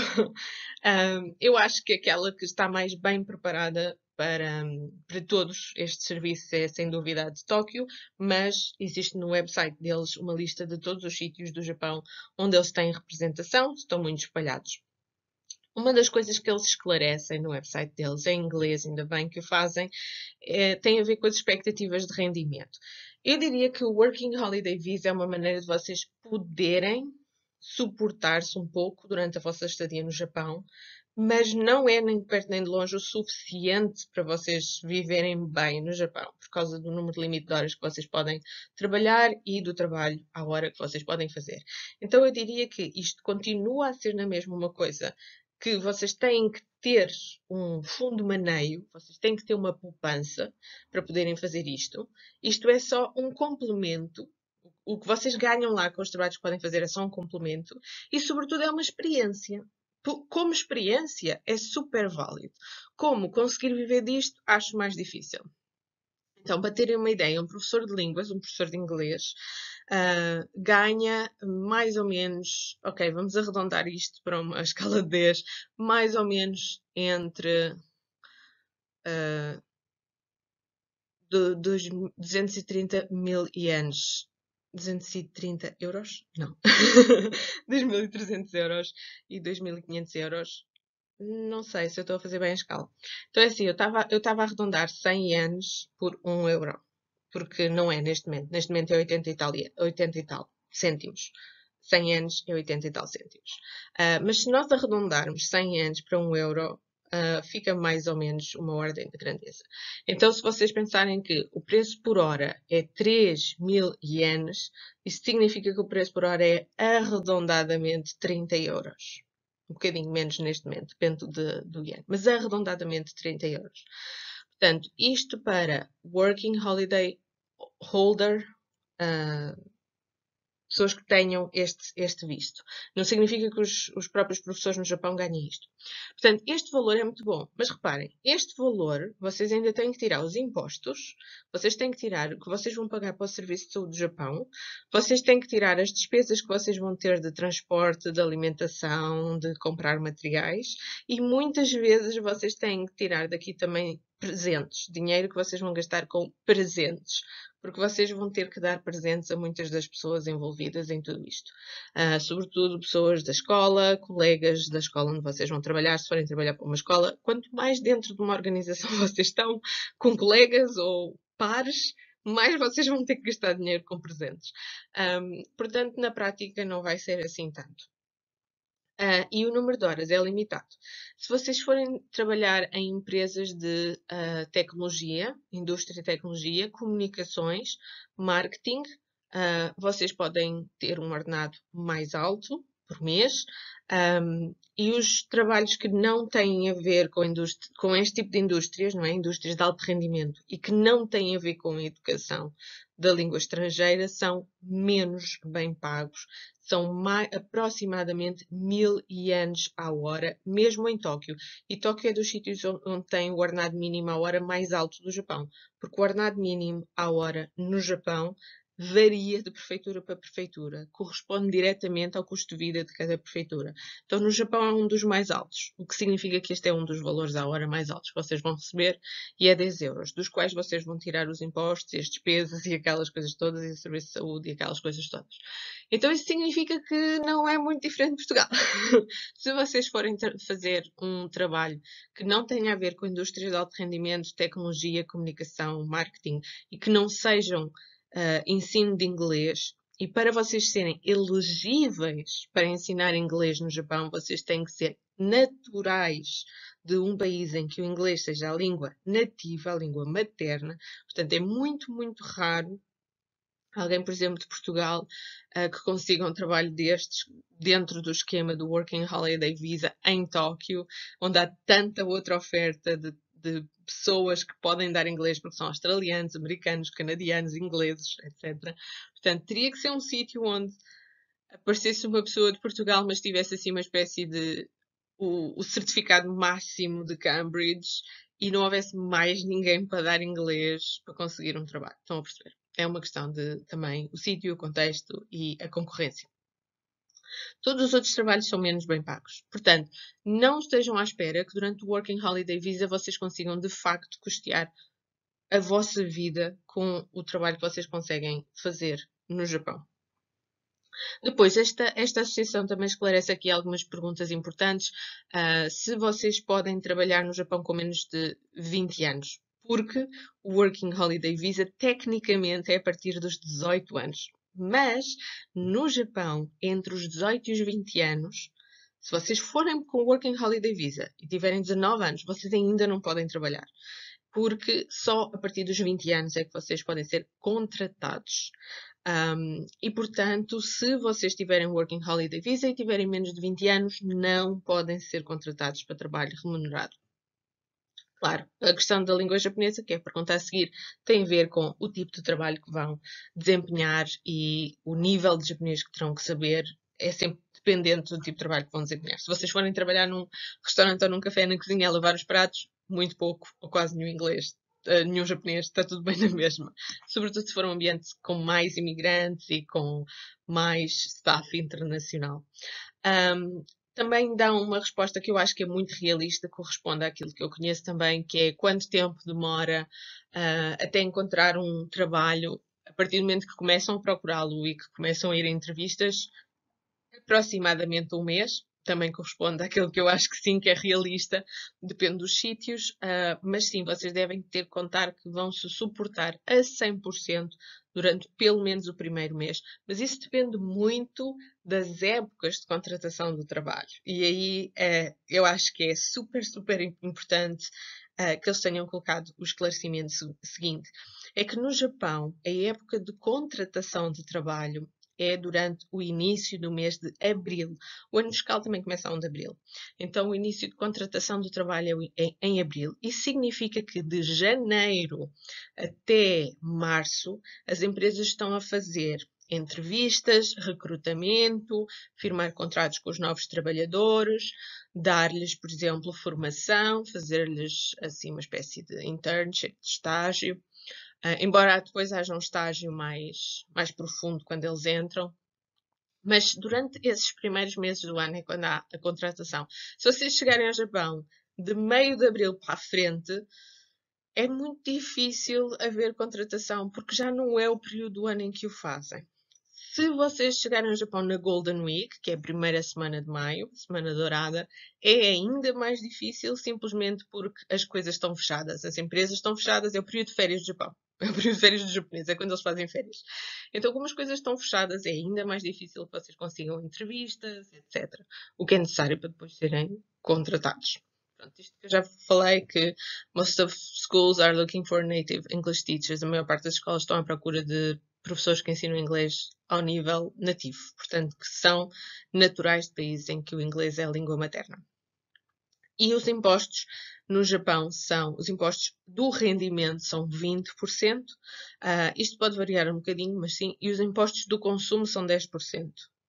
Eu acho que aquela que está mais bem preparada para todos estes serviços é sem dúvida a de Tóquio, mas existe no website deles uma lista de todos os sítios do Japão onde eles têm representação, estão muito espalhados. Uma das coisas que eles esclarecem no website deles, em inglês, ainda bem que o fazem, tem a ver com as expectativas de rendimento. Eu diria que o Working Holiday Visa é uma maneira de vocês poderem suportar-se um pouco durante a vossa estadia no Japão, mas não é nem de perto nem de longe o suficiente para vocês viverem bem no Japão, por causa do número de limite de horas que vocês podem trabalhar e do trabalho à hora que vocês podem fazer. Então eu diria que isto continua a ser na mesma uma coisa que vocês têm que ter um fundo de maneio, vocês têm que ter uma poupança para poderem fazer isto. Isto é só um complemento. O que vocês ganham lá com os trabalhos que podem fazer é só um complemento e, sobretudo, é uma experiência. Como experiência, é super válido. Como conseguir viver disto, acho mais difícil. Então, para terem uma ideia, um professor de línguas, um professor de inglês, ganha mais ou menos, ok, vamos arredondar isto para uma escala de 10, mais ou menos entre 230 mil ienes. 230 euros? Não. 2.300 euros e 2.500 euros. Não sei se eu estou a fazer bem a escala. Então é assim, eu estava a arredondar 100 ienes por 1 euro. Porque não é neste momento. Neste momento é 80 e tal, 80 e tal cêntimos. 100 ienes é 80 e tal cêntimos. Mas se nós arredondarmos 100 ienes para 1 euro, fica mais ou menos uma ordem de grandeza. Então, se vocês pensarem que o preço por hora é 3.000 ienes, isso significa que o preço por hora é arredondadamente 30 euros. Um bocadinho menos neste momento, depende do ien, mas arredondadamente 30 euros. Portanto, isto para Working Holiday Holder, pessoas que tenham este visto. Não significa que os próprios professores no Japão ganhem isto. Portanto, este valor é muito bom. Mas reparem, este valor, vocês ainda têm que tirar os impostos, vocês têm que tirar o que vocês vão pagar para o Serviço de Saúde do Japão, vocês têm que tirar as despesas que vocês vão ter de transporte, de alimentação, de comprar materiais e muitas vezes vocês têm que tirar daqui também presentes, dinheiro que vocês vão gastar com presentes, porque vocês vão ter que dar presentes a muitas das pessoas envolvidas em tudo isto. Sobretudo pessoas da escola, colegas da escola onde vocês vão trabalhar, se forem trabalhar para uma escola. Quanto mais dentro de uma organização vocês estão, com colegas ou pares, mais vocês vão ter que gastar dinheiro com presentes. Portanto, na prática não vai ser assim tanto. E o número de horas é limitado. Se vocês forem trabalhar em empresas de tecnologia, indústria de tecnologia, comunicações, marketing, vocês podem ter um ordenado mais alto por mês. E os trabalhos que não têm a ver com este tipo de indústrias, não é? Indústrias de alto rendimento, e que não têm a ver com a educação da língua estrangeira, são menos bem pagos. São aproximadamente 1000 ienes à hora, mesmo em Tóquio. E Tóquio é dos sítios onde tem o ordenado mínimo à hora mais alto do Japão. Porque o ordenado mínimo à hora no Japão varia de prefeitura para prefeitura. Corresponde diretamente ao custo de vida de cada prefeitura. Então, no Japão é um dos mais altos, o que significa que este é um dos valores à hora mais altos que vocês vão receber, e é 10 euros, dos quais vocês vão tirar os impostos e as despesas e aquelas coisas todas, e o serviço de saúde e aquelas coisas todas. Então, isso significa que não é muito diferente de Portugal. Se vocês forem fazer um trabalho que não tenha a ver com indústrias de alto rendimento, tecnologia, comunicação, marketing, e que não sejam ensino de inglês, e para vocês serem elegíveis para ensinar inglês no Japão, vocês têm que ser naturais de um país em que o inglês seja a língua nativa, a língua materna. Portanto, é muito, muito raro alguém, por exemplo, de Portugal, que consiga um trabalho destes dentro do esquema do Working Holiday Visa em Tóquio, onde há tanta outra oferta de pessoas que podem dar inglês porque são australianos, americanos, canadianos, ingleses, etc. Portanto, teria que ser um sítio onde aparecesse uma pessoa de Portugal, mas tivesse assim uma espécie de o certificado máximo de Cambridge e não houvesse mais ninguém para dar inglês para conseguir um trabalho. Estão a perceber? É uma questão de também o sítio, o contexto e a concorrência. Todos os outros trabalhos são menos bem pagos. Portanto, não estejam à espera que durante o Working Holiday Visa vocês consigam de facto custear a vossa vida com o trabalho que vocês conseguem fazer no Japão. Depois, esta associação também esclarece aqui algumas perguntas importantes. Se vocês podem trabalhar no Japão com menos de 20 anos, porque o Working Holiday Visa tecnicamente é a partir dos 18 anos. Mas, no Japão, entre os 18 e os 20 anos, se vocês forem com o Working Holiday Visa e tiverem 19 anos, vocês ainda não podem trabalhar. Porque só a partir dos 20 anos é que vocês podem ser contratados. E, portanto, se vocês tiverem Working Holiday Visa e tiverem menos de 20 anos, não podem ser contratados para trabalho remunerado. Claro, a questão da língua japonesa, que é a pergunta a seguir, tem a ver com o tipo de trabalho que vão desempenhar e o nível de japonês que terão que saber. É sempre dependente do tipo de trabalho que vão desempenhar. Se vocês forem trabalhar num restaurante ou num café na cozinha a lavar os pratos, muito pouco ou quase nenhum inglês, nenhum japonês, está tudo bem na mesma. Sobretudo se for um ambiente com mais imigrantes e com mais staff internacional. Também dão uma resposta que eu acho que é muito realista, corresponde àquilo que eu conheço também, que é quanto tempo demora até encontrar um trabalho, a partir do momento que começam a procurá-lo e que começam a ir a entrevistas, aproximadamente um mês. Também corresponde àquilo que eu acho que sim, que é realista, depende dos sítios, mas sim, vocês devem ter que contar que vão se suportar a 100% durante pelo menos o primeiro mês. Mas isso depende muito das épocas de contratação do trabalho. E aí eu acho que é super, super importante que eles tenham colocado o esclarecimento seguinte. É que no Japão, a época de contratação de trabalho é durante o início do mês de abril. O ano fiscal também começa a 1 de abril. Então, o início de contratação do trabalho é em abril. Isso significa que de janeiro até março, as empresas estão a fazer entrevistas, recrutamento, firmar contratos com os novos trabalhadores, dar-lhes, por exemplo, formação, fazer-lhes assim uma espécie de internship, de estágio. Embora depois haja um estágio mais profundo quando eles entram. Mas durante esses primeiros meses do ano é quando há a contratação. Se vocês chegarem ao Japão de meio de abril para a frente, é muito difícil haver contratação, porque já não é o período do ano em que o fazem. Se vocês chegarem ao Japão na Golden Week, que é a primeira semana de maio, semana dourada, é ainda mais difícil simplesmente porque as coisas estão fechadas, as empresas estão fechadas, é o período de férias do Japão. É o período de férias dos japoneses, é quando eles fazem férias. Então, como as coisas estão fechadas, é ainda mais difícil que vocês consigam entrevistas, etc. O que é necessário para depois serem contratados. Pronto, isto que eu já falei que most of schools are looking for native English teachers. A maior parte das escolas estão à procura de professores que ensinam inglês ao nível nativo, portanto, que são naturais de países em que o inglês é a língua materna. E os impostos no Japão são, os impostos do rendimento são 20%, isto pode variar um bocadinho, mas sim, e os impostos do consumo são 10%.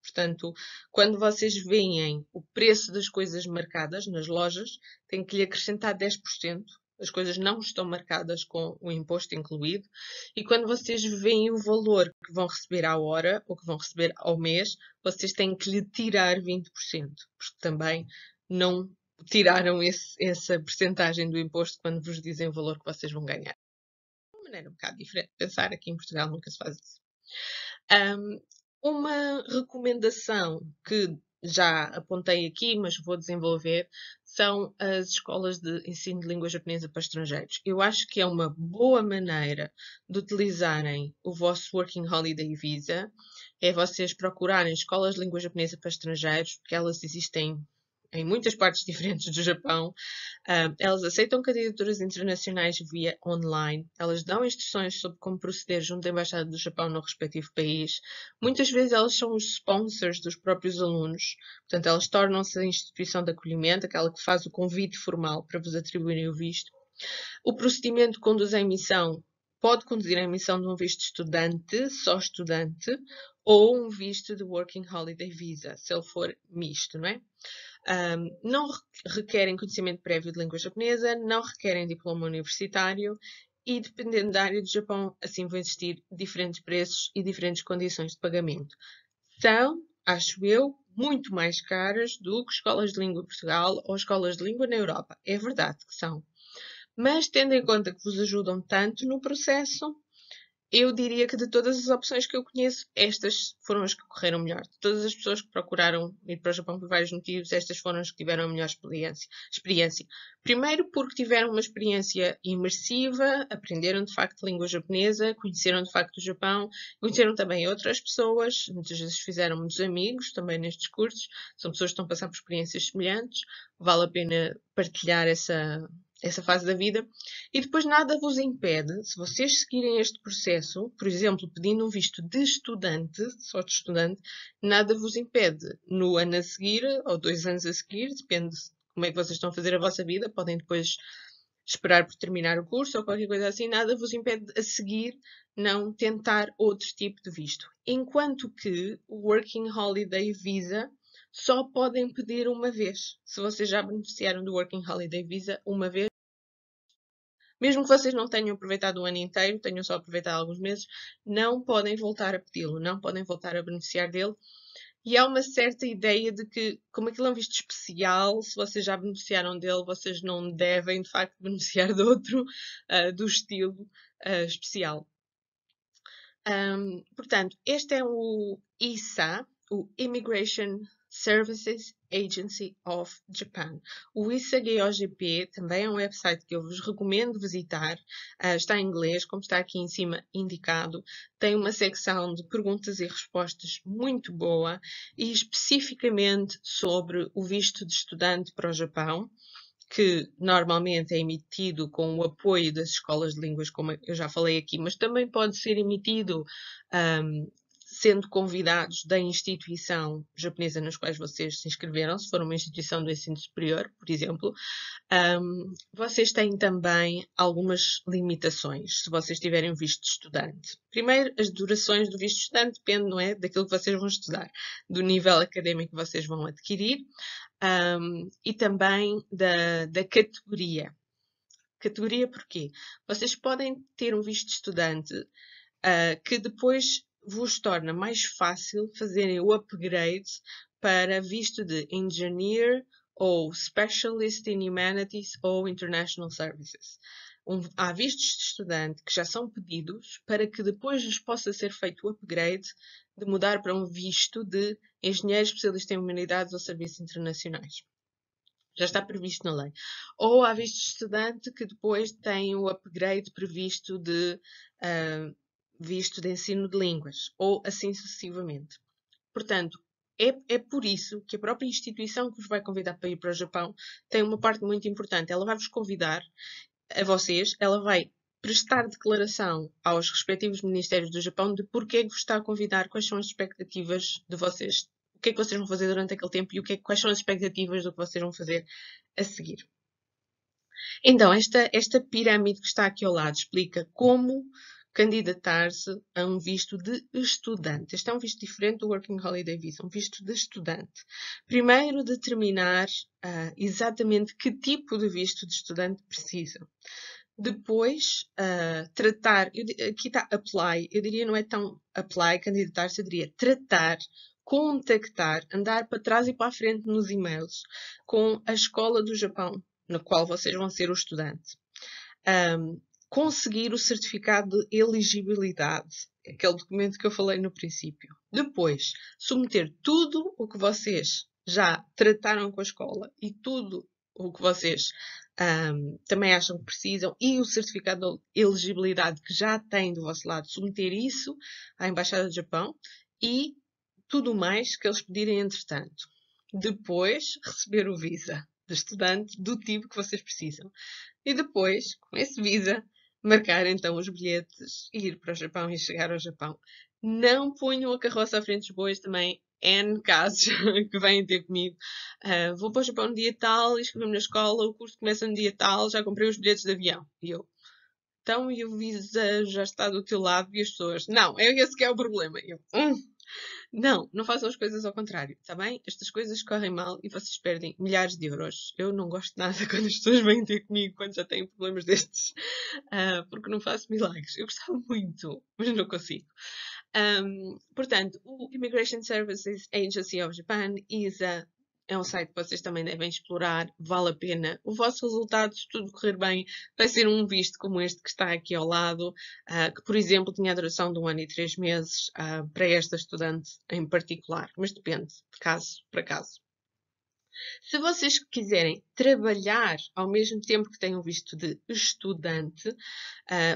Portanto, quando vocês veem o preço das coisas marcadas nas lojas, tem que lhe acrescentar 10%. As coisas não estão marcadas com o imposto incluído. E quando vocês veem o valor que vão receber à hora ou que vão receber ao mês, vocês têm que lhe tirar 20%, porque também não tiraram essa percentagem do imposto quando vos dizem o valor que vocês vão ganhar. De uma maneira um bocado diferente de pensar, aqui em Portugal nunca se faz isso. Uma recomendação que já apontei aqui, mas vou desenvolver, são as escolas de ensino de língua japonesa para estrangeiros. Eu acho que é uma boa maneira de utilizarem o vosso Working Holiday Visa, é vocês procurarem escolas de língua japonesa para estrangeiros, porque elas existem em muitas partes diferentes do Japão. Elas aceitam candidaturas internacionais via online. Elas dão instruções sobre como proceder junto à Embaixada do Japão no respectivo país. Muitas vezes elas são os sponsors dos próprios alunos. Portanto, elas tornam-se a instituição de acolhimento, aquela que faz o convite formal para vos atribuírem o visto. O procedimento conduz à emissão, pode conduzir à emissão de um visto de estudante, só estudante, ou um visto de Working Holiday Visa, se ele for misto, não é? Não requerem conhecimento prévio de língua japonesa, não requerem diploma universitário e, dependendo da área do Japão, assim vão existir diferentes preços e diferentes condições de pagamento. São, acho eu, muito mais caras do que escolas de língua em Portugal ou escolas de língua na Europa. É verdade que são. Mas, tendo em conta que vos ajudam tanto no processo, eu diria que de todas as opções que eu conheço, estas foram as que correram melhor. De todas as pessoas que procuraram ir para o Japão por vários motivos, estas foram as que tiveram a melhor experiência. Primeiro porque tiveram uma experiência imersiva, aprenderam de facto língua japonesa, conheceram de facto o Japão, conheceram também outras pessoas, muitas vezes fizeram muitos amigos também nestes cursos, são pessoas que estão a passar por experiências semelhantes, vale a pena partilhar essa fase da vida. E depois nada vos impede, se vocês seguirem este processo, por exemplo, pedindo um visto de estudante, só de estudante, nada vos impede no ano a seguir, ou 2 anos a seguir, depende de como é que vocês estão a fazer a vossa vida, podem depois esperar por terminar o curso ou qualquer coisa assim, nada vos impede a seguir não tentar outro tipo de visto. Enquanto que o Working Holiday Visa só podem pedir uma vez. Se vocês já beneficiaram do Working Holiday Visa uma vez, mesmo que vocês não tenham aproveitado o ano inteiro, tenham só aproveitado alguns meses, não podem voltar a pedi-lo, não podem voltar a beneficiar dele. E há uma certa ideia de que, como aquilo é um visto especial, se vocês já beneficiaram dele, vocês não devem, de facto, beneficiar de outro do estilo especial. Portanto, este é o ISA, o Immigration Services Agency of Japan. O ISA-GOGP também é um website que eu vos recomendo visitar. Está em inglês, como está aqui em cima indicado. Tem uma secção de perguntas e respostas muito boa e especificamente sobre o visto de estudante para o Japão, que normalmente é emitido com o apoio das escolas de línguas, como eu já falei aqui, mas também pode ser emitido sendo convidados da instituição japonesa nas quais vocês se inscreveram, se for uma instituição do ensino superior, por exemplo. Vocês têm também algumas limitações, se vocês tiverem visto de estudante. Primeiro, as durações do visto de estudante depende, não é, daquilo que vocês vão estudar, do nível académico que vocês vão adquirir. E também da categoria. Categoria porquê? Vocês podem ter um visto de estudante que depois vos torna mais fácil fazerem o upgrade para visto de Engineer ou Specialist in Humanities ou International Services. há vistos de estudante que já são pedidos para que depois lhes possa ser feito o upgrade de mudar para um visto de engenheiro especialista em humanidades ou serviços internacionais. Já está previsto na lei. Ou há visto de estudante que depois tem o upgrade previsto de visto de ensino de línguas, ou assim sucessivamente. Portanto, é por isso que a própria instituição que vos vai convidar para ir para o Japão tem uma parte muito importante. Ela vai vos convidar a vocês, ela vai prestar declaração aos respectivos ministérios do Japão de porque é que vos está a convidar, quais são as expectativas de vocês, o que é que vocês vão fazer durante aquele tempo e quais são as expectativas do que vocês vão fazer a seguir. Então, esta pirâmide que está aqui ao lado explica como candidatar-se a um visto de estudante. Este é um visto diferente do Working Holiday Visa, um visto de estudante. Primeiro, determinar exatamente que tipo de visto de estudante precisa. Depois, tratar, aqui está apply, eu diria não é tão apply, candidatar-se, eu diria tratar, contactar, andar para trás e para a frente nos e-mails com a escola do Japão, na qual vocês vão ser o estudante. Conseguir o certificado de elegibilidade, aquele documento que eu falei no princípio. Depois, submeter tudo o que vocês já trataram com a escola e tudo o que vocês também acham que precisam e o certificado de elegibilidade que já têm do vosso lado, submeter isso à Embaixada do Japão e tudo mais que eles pedirem entretanto. Depois, receber o visa de estudante do tipo que vocês precisam. E depois, com esse visa, marcar então os bilhetes e ir para o Japão e chegar ao Japão. Não ponham a carroça à frente dos bois também. N casos que vêm ter comigo. Vou para o Japão no dia tal, inscrevi-me na escola, o curso começa no dia tal, já comprei os bilhetes de avião. E eu, então, e o visa já está do teu lado e as pessoas, não, é esse que é o problema. E eu, não façam as coisas ao contrário, está bem? Estas coisas correm mal e vocês perdem milhares de euros. Eu não gosto nada quando as pessoas vêm ter comigo quando já têm problemas destes, porque não faço milagres. Eu gostava muito, mas não consigo. Portanto, o Immigration Services Agency of Japan, ISA, é um site que vocês também devem explorar, vale a pena. O vosso resultado, se tudo correr bem, vai ser um visto como este que está aqui ao lado, que, por exemplo, tinha a duração de 1 ano e 3 meses para esta estudante em particular, mas depende de caso para caso. Se vocês quiserem trabalhar ao mesmo tempo que têm um visto de estudante,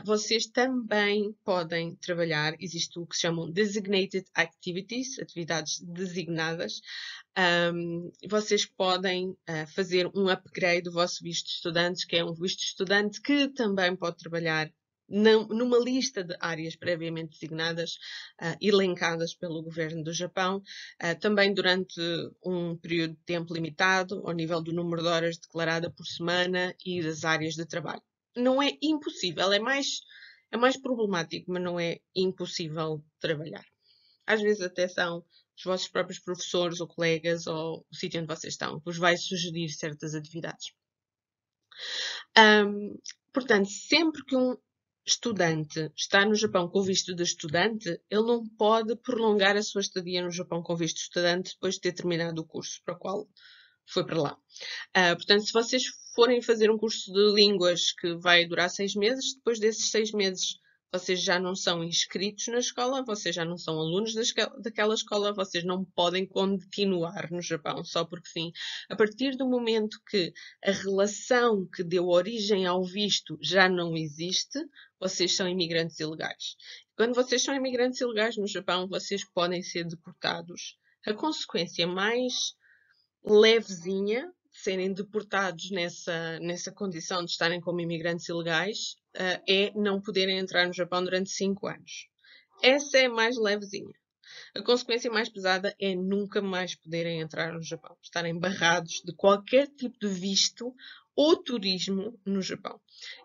vocês também podem trabalhar. Existe o que se chamam Designated Activities, atividades designadas. Vocês podem fazer um upgrade do vosso visto de estudantes, que é um visto de estudante que também pode trabalhar numa lista de áreas previamente designadas, elencadas pelo governo do Japão, também durante um período de tempo limitado, ao nível do número de horas declarada por semana e das áreas de trabalho. Não é impossível, é mais problemático, mas não é impossível trabalhar. Às vezes até são os vossos próprios professores ou colegas ou o sítio onde vocês estão que vos vai sugerir certas atividades. Portanto, sempre que um estudante está no Japão com visto de estudante, ele não pode prolongar a sua estadia no Japão com visto de estudante depois de ter terminado o curso para o qual foi para lá. Portanto, se vocês forem fazer um curso de línguas que vai durar 6 meses, depois desses 6 meses vocês já não são inscritos na escola, vocês já não são alunos daquela escola, vocês não podem continuar no Japão, só porque sim. A partir do momento que a relação que deu origem ao visto já não existe, vocês são imigrantes ilegais. Quando vocês são imigrantes ilegais no Japão, vocês podem ser deportados. A consequência mais levezinha de serem deportados nessa condição de estarem como imigrantes ilegais é não poderem entrar no Japão durante 5 anos. Essa é a mais levezinha. A consequência mais pesada é nunca mais poderem entrar no Japão, estarem barrados de qualquer tipo de visto ou turismo no Japão.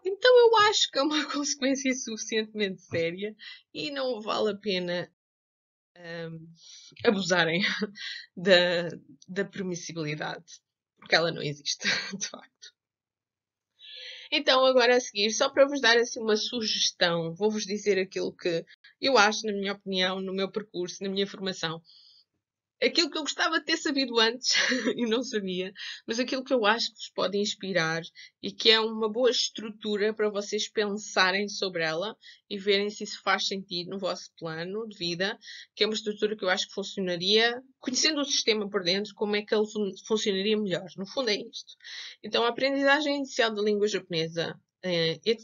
Então eu acho que é uma consequência suficientemente séria e não vale a pena abusarem da permissibilidade, porque ela não existe, de facto. Então, agora a seguir, só para vos dar assim uma sugestão, vou-vos dizer aquilo que eu acho, na minha opinião, no meu percurso, na minha formação. aquilo que eu gostava de ter sabido antes e não sabia, mas aquilo que eu acho que vos pode inspirar e que é uma boa estrutura para vocês pensarem sobre ela e verem se isso faz sentido no vosso plano de vida, que é uma estrutura que eu acho que funcionaria, conhecendo o sistema por dentro, como é que ele funcionaria melhor. No fundo é isto. Então, a aprendizagem inicial da língua japonesa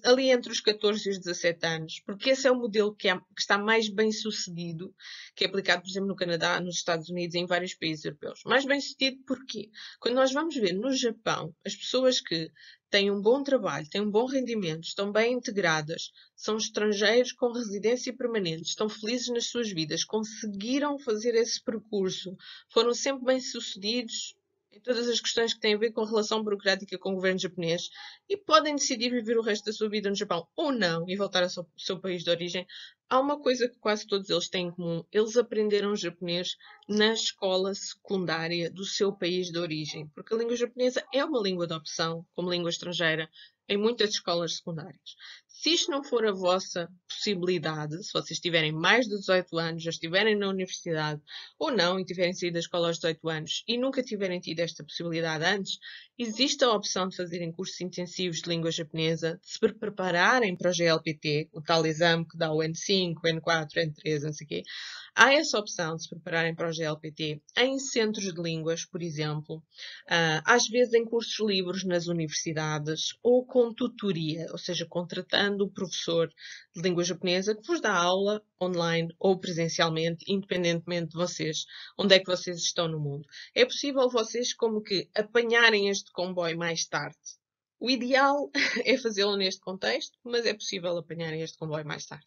ali entre os 14 e os 17 anos, porque esse é o modelo que está mais bem sucedido, que é aplicado, por exemplo, no Canadá, nos Estados Unidos e em vários países europeus. Mais bem sucedido porquê? Quando nós vamos ver no Japão, as pessoas que têm um bom trabalho, têm um bom rendimento, estão bem integradas, são estrangeiros com residência permanente, estão felizes nas suas vidas, conseguiram fazer esse percurso, foram sempre bem-sucedidos em todas as questões que têm a ver com a relação burocrática com o governo japonês e podem decidir viver o resto da sua vida no Japão ou não e voltar ao seu país de origem. Há uma coisa que quase todos eles têm em comum. Eles aprenderam japonês na escola secundária do seu país de origem, porque a língua japonesa é uma língua de opção como língua estrangeira em muitas escolas secundárias. Se isto não for a vossa possibilidade, se vocês tiverem mais de 18 anos, já estiverem na universidade ou não, e tiverem saído da escola aos 18 anos e nunca tiverem tido esta possibilidade antes, existe a opção de fazerem cursos intensivos de língua japonesa, de se prepararem para o GLPT, o tal exame que dá o N5, N4, N3, não sei o quê. Há essa opção de se prepararem para o GLPT em centros de línguas, por exemplo, às vezes em cursos livres nas universidades ou com tutoria, ou seja, contratando o professor de língua japonesa que vos dá aula online ou presencialmente, independentemente de vocês, onde é que vocês estão no mundo. É possível vocês como que apanharem este comboio mais tarde. O ideal é fazê-lo neste contexto, mas é possível apanharem este comboio mais tarde.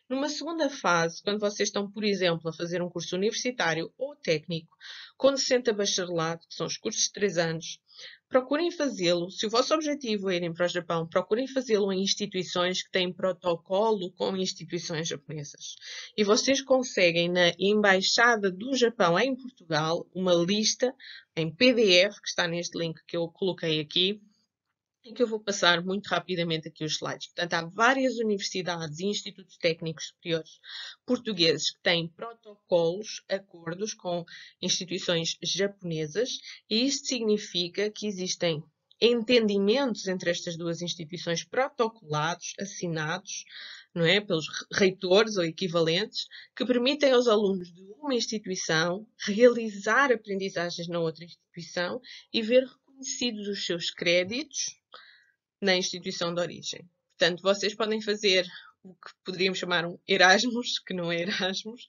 Numa segunda fase, quando vocês estão, por exemplo, a fazer um curso universitário ou técnico, com decente a bacharelado, que são os cursos de 3 anos, procurem fazê-lo, se o vosso objetivo é irem para o Japão, procurem fazê-lo em instituições que têm protocolo com instituições japonesas. E vocês conseguem, na Embaixada do Japão em Portugal, uma lista em PDF, que está neste link que eu coloquei aqui, em que eu vou passar muito rapidamente aqui os slides. Portanto, há várias universidades e institutos técnicos superiores portugueses que têm protocolos, acordos com instituições japonesas, e isto significa que existem entendimentos entre estas duas instituições protocolados, assinados, não é, pelos reitores ou equivalentes, que permitem aos alunos de uma instituição realizar aprendizagens na outra instituição e ver reconhecidos os seus créditos na instituição de origem. Portanto, vocês podem fazer o que poderíamos chamar um Erasmus, que não é Erasmus,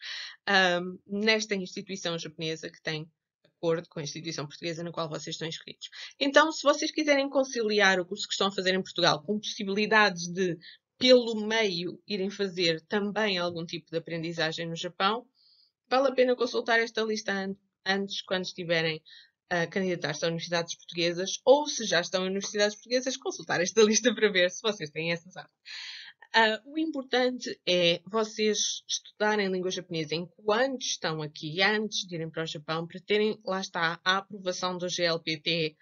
nesta instituição japonesa que tem acordo com a instituição portuguesa na qual vocês estão inscritos. Então, se vocês quiserem conciliar o curso que estão a fazer em Portugal com possibilidades de, pelo meio, irem fazer também algum tipo de aprendizagem no Japão, vale a pena consultar esta lista antes, quando estiverem a candidatar-se a universidades portuguesas, ou se já estão em universidades portuguesas, consultar esta lista para ver se vocês têm essa sorte. O importante é vocês estudarem língua japonesa enquanto estão aqui, antes de irem para o Japão, para terem, lá está, a aprovação do GLPT,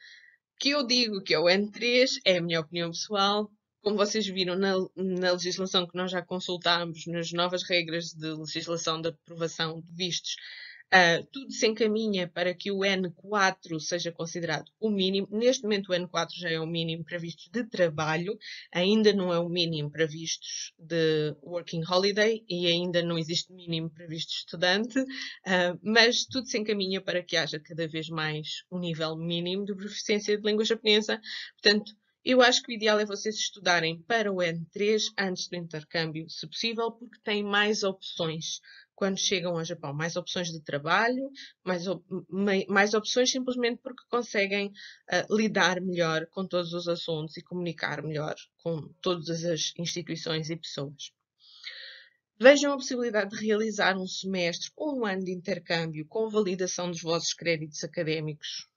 que eu digo que é o N3, é a minha opinião pessoal. Como vocês viram na legislação que nós já consultámos, nas novas regras de legislação de aprovação de vistos, tudo se encaminha para que o N4 seja considerado o mínimo. Neste momento o N4 já é o mínimo para vistos de trabalho, ainda não é o mínimo para vistos de working holiday e ainda não existe mínimo para visto de estudante, mas tudo se encaminha para que haja cada vez mais um nível mínimo de proficiência de língua japonesa. Portanto, eu acho que o ideal é vocês estudarem para o N3 antes do intercâmbio, se possível, porque têm mais opções quando chegam ao Japão. Mais opções de trabalho, mais opções simplesmente porque conseguem lidar melhor com todos os assuntos e comunicar melhor com todas as instituições e pessoas. Vejam a possibilidade de realizar um semestre ou um ano de intercâmbio com validação dos vossos créditos académicos,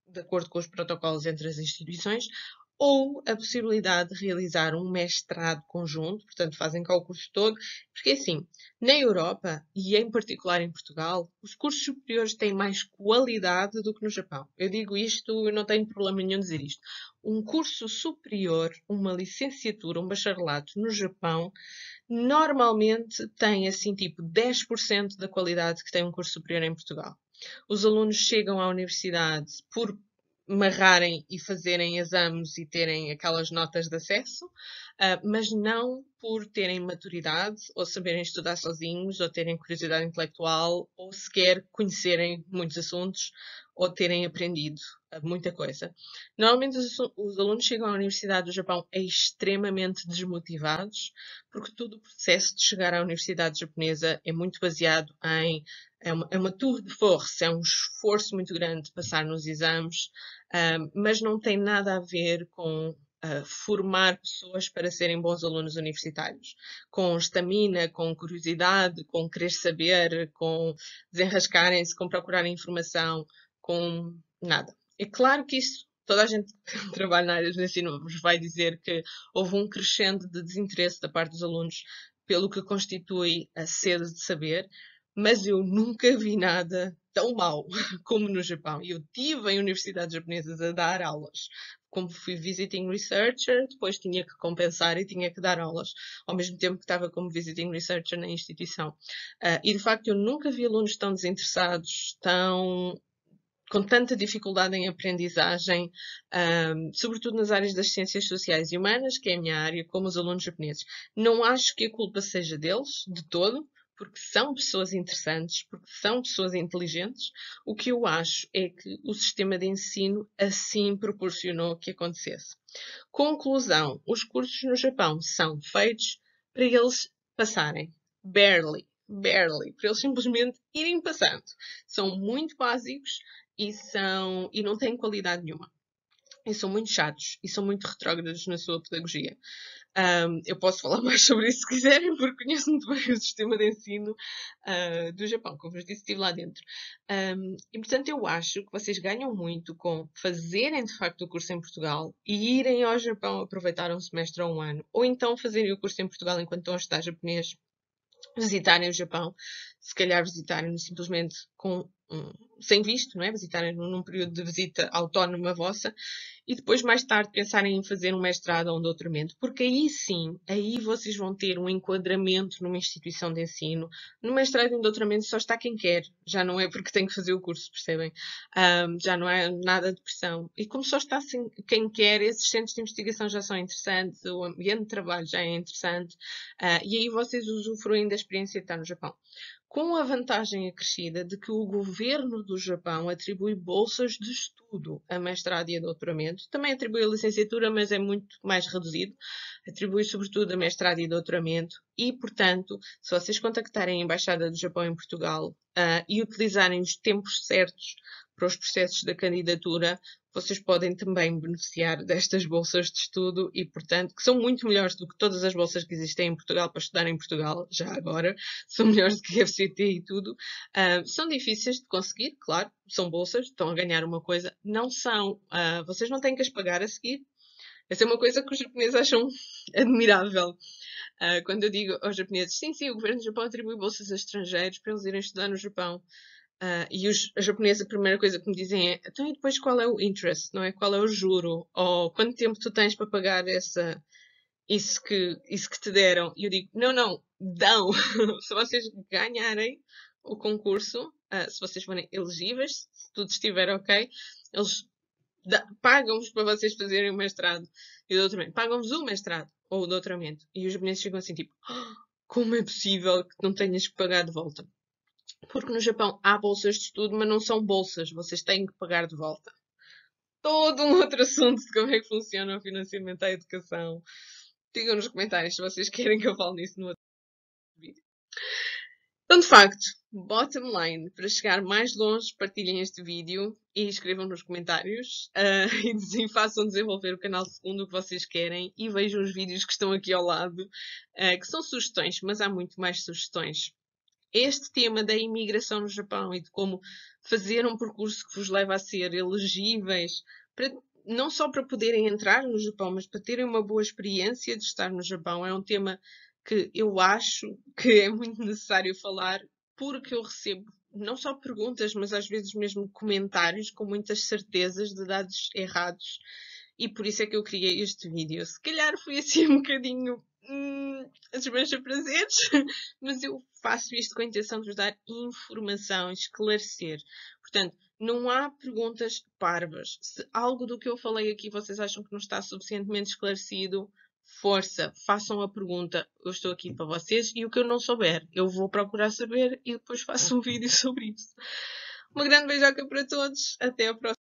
de acordo com os protocolos entre as instituições, ou a possibilidade de realizar um mestrado conjunto, portanto fazem cá o curso todo, porque assim, na Europa, e em particular em Portugal, os cursos superiores têm mais qualidade do que no Japão. Eu digo isto, eu não tenho problema nenhum em dizer isto. Um curso superior, uma licenciatura, um bacharelato no Japão, normalmente tem assim tipo 10% da qualidade que tem um curso superior em Portugal. Os alunos chegam à universidade por marrarem e fazerem exames e terem aquelas notas de acesso, mas não por terem maturidade, ou saberem estudar sozinhos, ou terem curiosidade intelectual, ou sequer conhecerem muitos assuntos, ou terem aprendido muita coisa. Normalmente os alunos chegam à Universidade do Japão extremamente desmotivados, porque todo o processo de chegar à Universidade Japonesa é muito baseado em é uma tour de force, é um esforço muito grande passar nos exames, mas não tem nada a ver com formar pessoas para serem bons alunos universitários, com estamina, com curiosidade, com querer saber, com desenrascarem-se, com procurarem informação, com nada. É claro que isso, toda a gente que trabalha na área do ensino vos vai dizer que houve um crescendo de desinteresse da parte dos alunos pelo que constitui a sede de saber, mas eu nunca vi nada tão mau como no Japão. Eu tive em universidades japonesas a dar aulas. Como fui visiting researcher, depois tinha que compensar e tinha que dar aulas, ao mesmo tempo que estava como visiting researcher na instituição. E de facto eu nunca vi alunos tão desinteressados, com tanta dificuldade em aprendizagem, sobretudo nas áreas das ciências sociais e humanas, que é a minha área, como os alunos japoneses. Não acho que a culpa seja deles, de todo, porque são pessoas interessantes, porque são pessoas inteligentes. O que eu acho é que o sistema de ensino assim proporcionou que acontecesse. Conclusão: os cursos no Japão são feitos para eles passarem. Barely. Barely. Para eles simplesmente irem passando. São muito básicos e não têm qualidade nenhuma. E são muito chatos e são muito retrógrados na sua pedagogia. Eu posso falar mais sobre isso se quiserem, porque conheço muito bem o sistema de ensino do Japão, como vos disse, estive lá dentro. E portanto, eu acho que vocês ganham muito com fazerem de facto o curso em Portugal e irem ao Japão aproveitar um semestre ou um ano, ou então fazerem o curso em Portugal enquanto estão a estudar japonês, visitarem o Japão, se calhar visitarem simplesmente sem visto, não é? Visitarem num período de visita autónoma vossa e depois mais tarde pensarem em fazer um mestrado ou um doutoramento, porque aí sim, aí vocês vão ter um enquadramento numa instituição de ensino. No mestrado e no doutoramento só está quem quer, já não é porque tem que fazer o curso, percebem? Já não é nada de pressão. E como só está assim, quem quer, esses centros de investigação já são interessantes, o ambiente de trabalho já é interessante, e aí vocês usufruem da experiência de estar no Japão. Com a vantagem acrescida de que o governo do Japão atribui bolsas de estudo a mestrado e a doutoramento. Também atribui a licenciatura, mas é muito mais reduzido. Atribui sobretudo a mestrado e doutoramento. E, portanto, se vocês contactarem a Embaixada do Japão em Portugal e utilizarem os tempos certos para os processos da candidatura, vocês podem também beneficiar destas bolsas de estudo e, portanto, que são muito melhores do que todas as bolsas que existem em Portugal para estudar em Portugal, já agora, são melhores do que a FCT e tudo. São difíceis de conseguir, claro, são bolsas, estão a ganhar uma coisa, não são, vocês não têm que as pagar a seguir. Essa é uma coisa que os japoneses acham admirável. Quando eu digo aos japoneses, sim, o governo do Japão atribui bolsas a estrangeiros para eles irem estudar no Japão. E os japoneses, a primeira coisa que me dizem é: então, e depois qual é o interest, não é? Qual é o juro? Ou quanto tempo tu tens para pagar isso que te deram? E eu digo: não, dão. Se vocês ganharem o concurso, se vocês forem elegíveis, se tudo estiver ok, eles pagam-vos para vocês fazerem o mestrado e o doutoramento. Pagam-vos o mestrado ou o doutoramento. E os japoneses chegam assim, tipo: como é possível que não tenhas que pagar de volta? Porque no Japão há bolsas de estudo, mas não são bolsas. Vocês têm que pagar de volta. Todo um outro assunto de como é que funciona o financiamento à educação. Digam nos comentários se vocês querem que eu fale nisso no outro vídeo. Então, de facto, bottom line, para chegar mais longe, partilhem este vídeo e escrevam nos comentários e façam desenvolver o canal segundo o que vocês querem e vejam os vídeos que estão aqui ao lado, que são sugestões, mas há muito mais sugestões. Este tema da imigração no Japão e de como fazer um percurso que vos leva a ser elegíveis, não só para poderem entrar no Japão, mas para terem uma boa experiência de estar no Japão, é um tema que eu acho que é muito necessário falar, porque eu recebo não só perguntas, mas às vezes mesmo comentários com muitas certezas de dados errados. E por isso é que eu criei este vídeo. Se calhar fui assim um bocadinho os meus prazeres, mas eu faço isto com a intenção de vos dar informação, esclarecer. Portanto, não há perguntas parvas. Se algo do que eu falei aqui vocês acham que não está suficientemente esclarecido, força, façam a pergunta. Eu estou aqui para vocês e o que eu não souber, eu vou procurar saber e depois faço um vídeo sobre isso. Uma grande beijoca para todos. Até a próxima.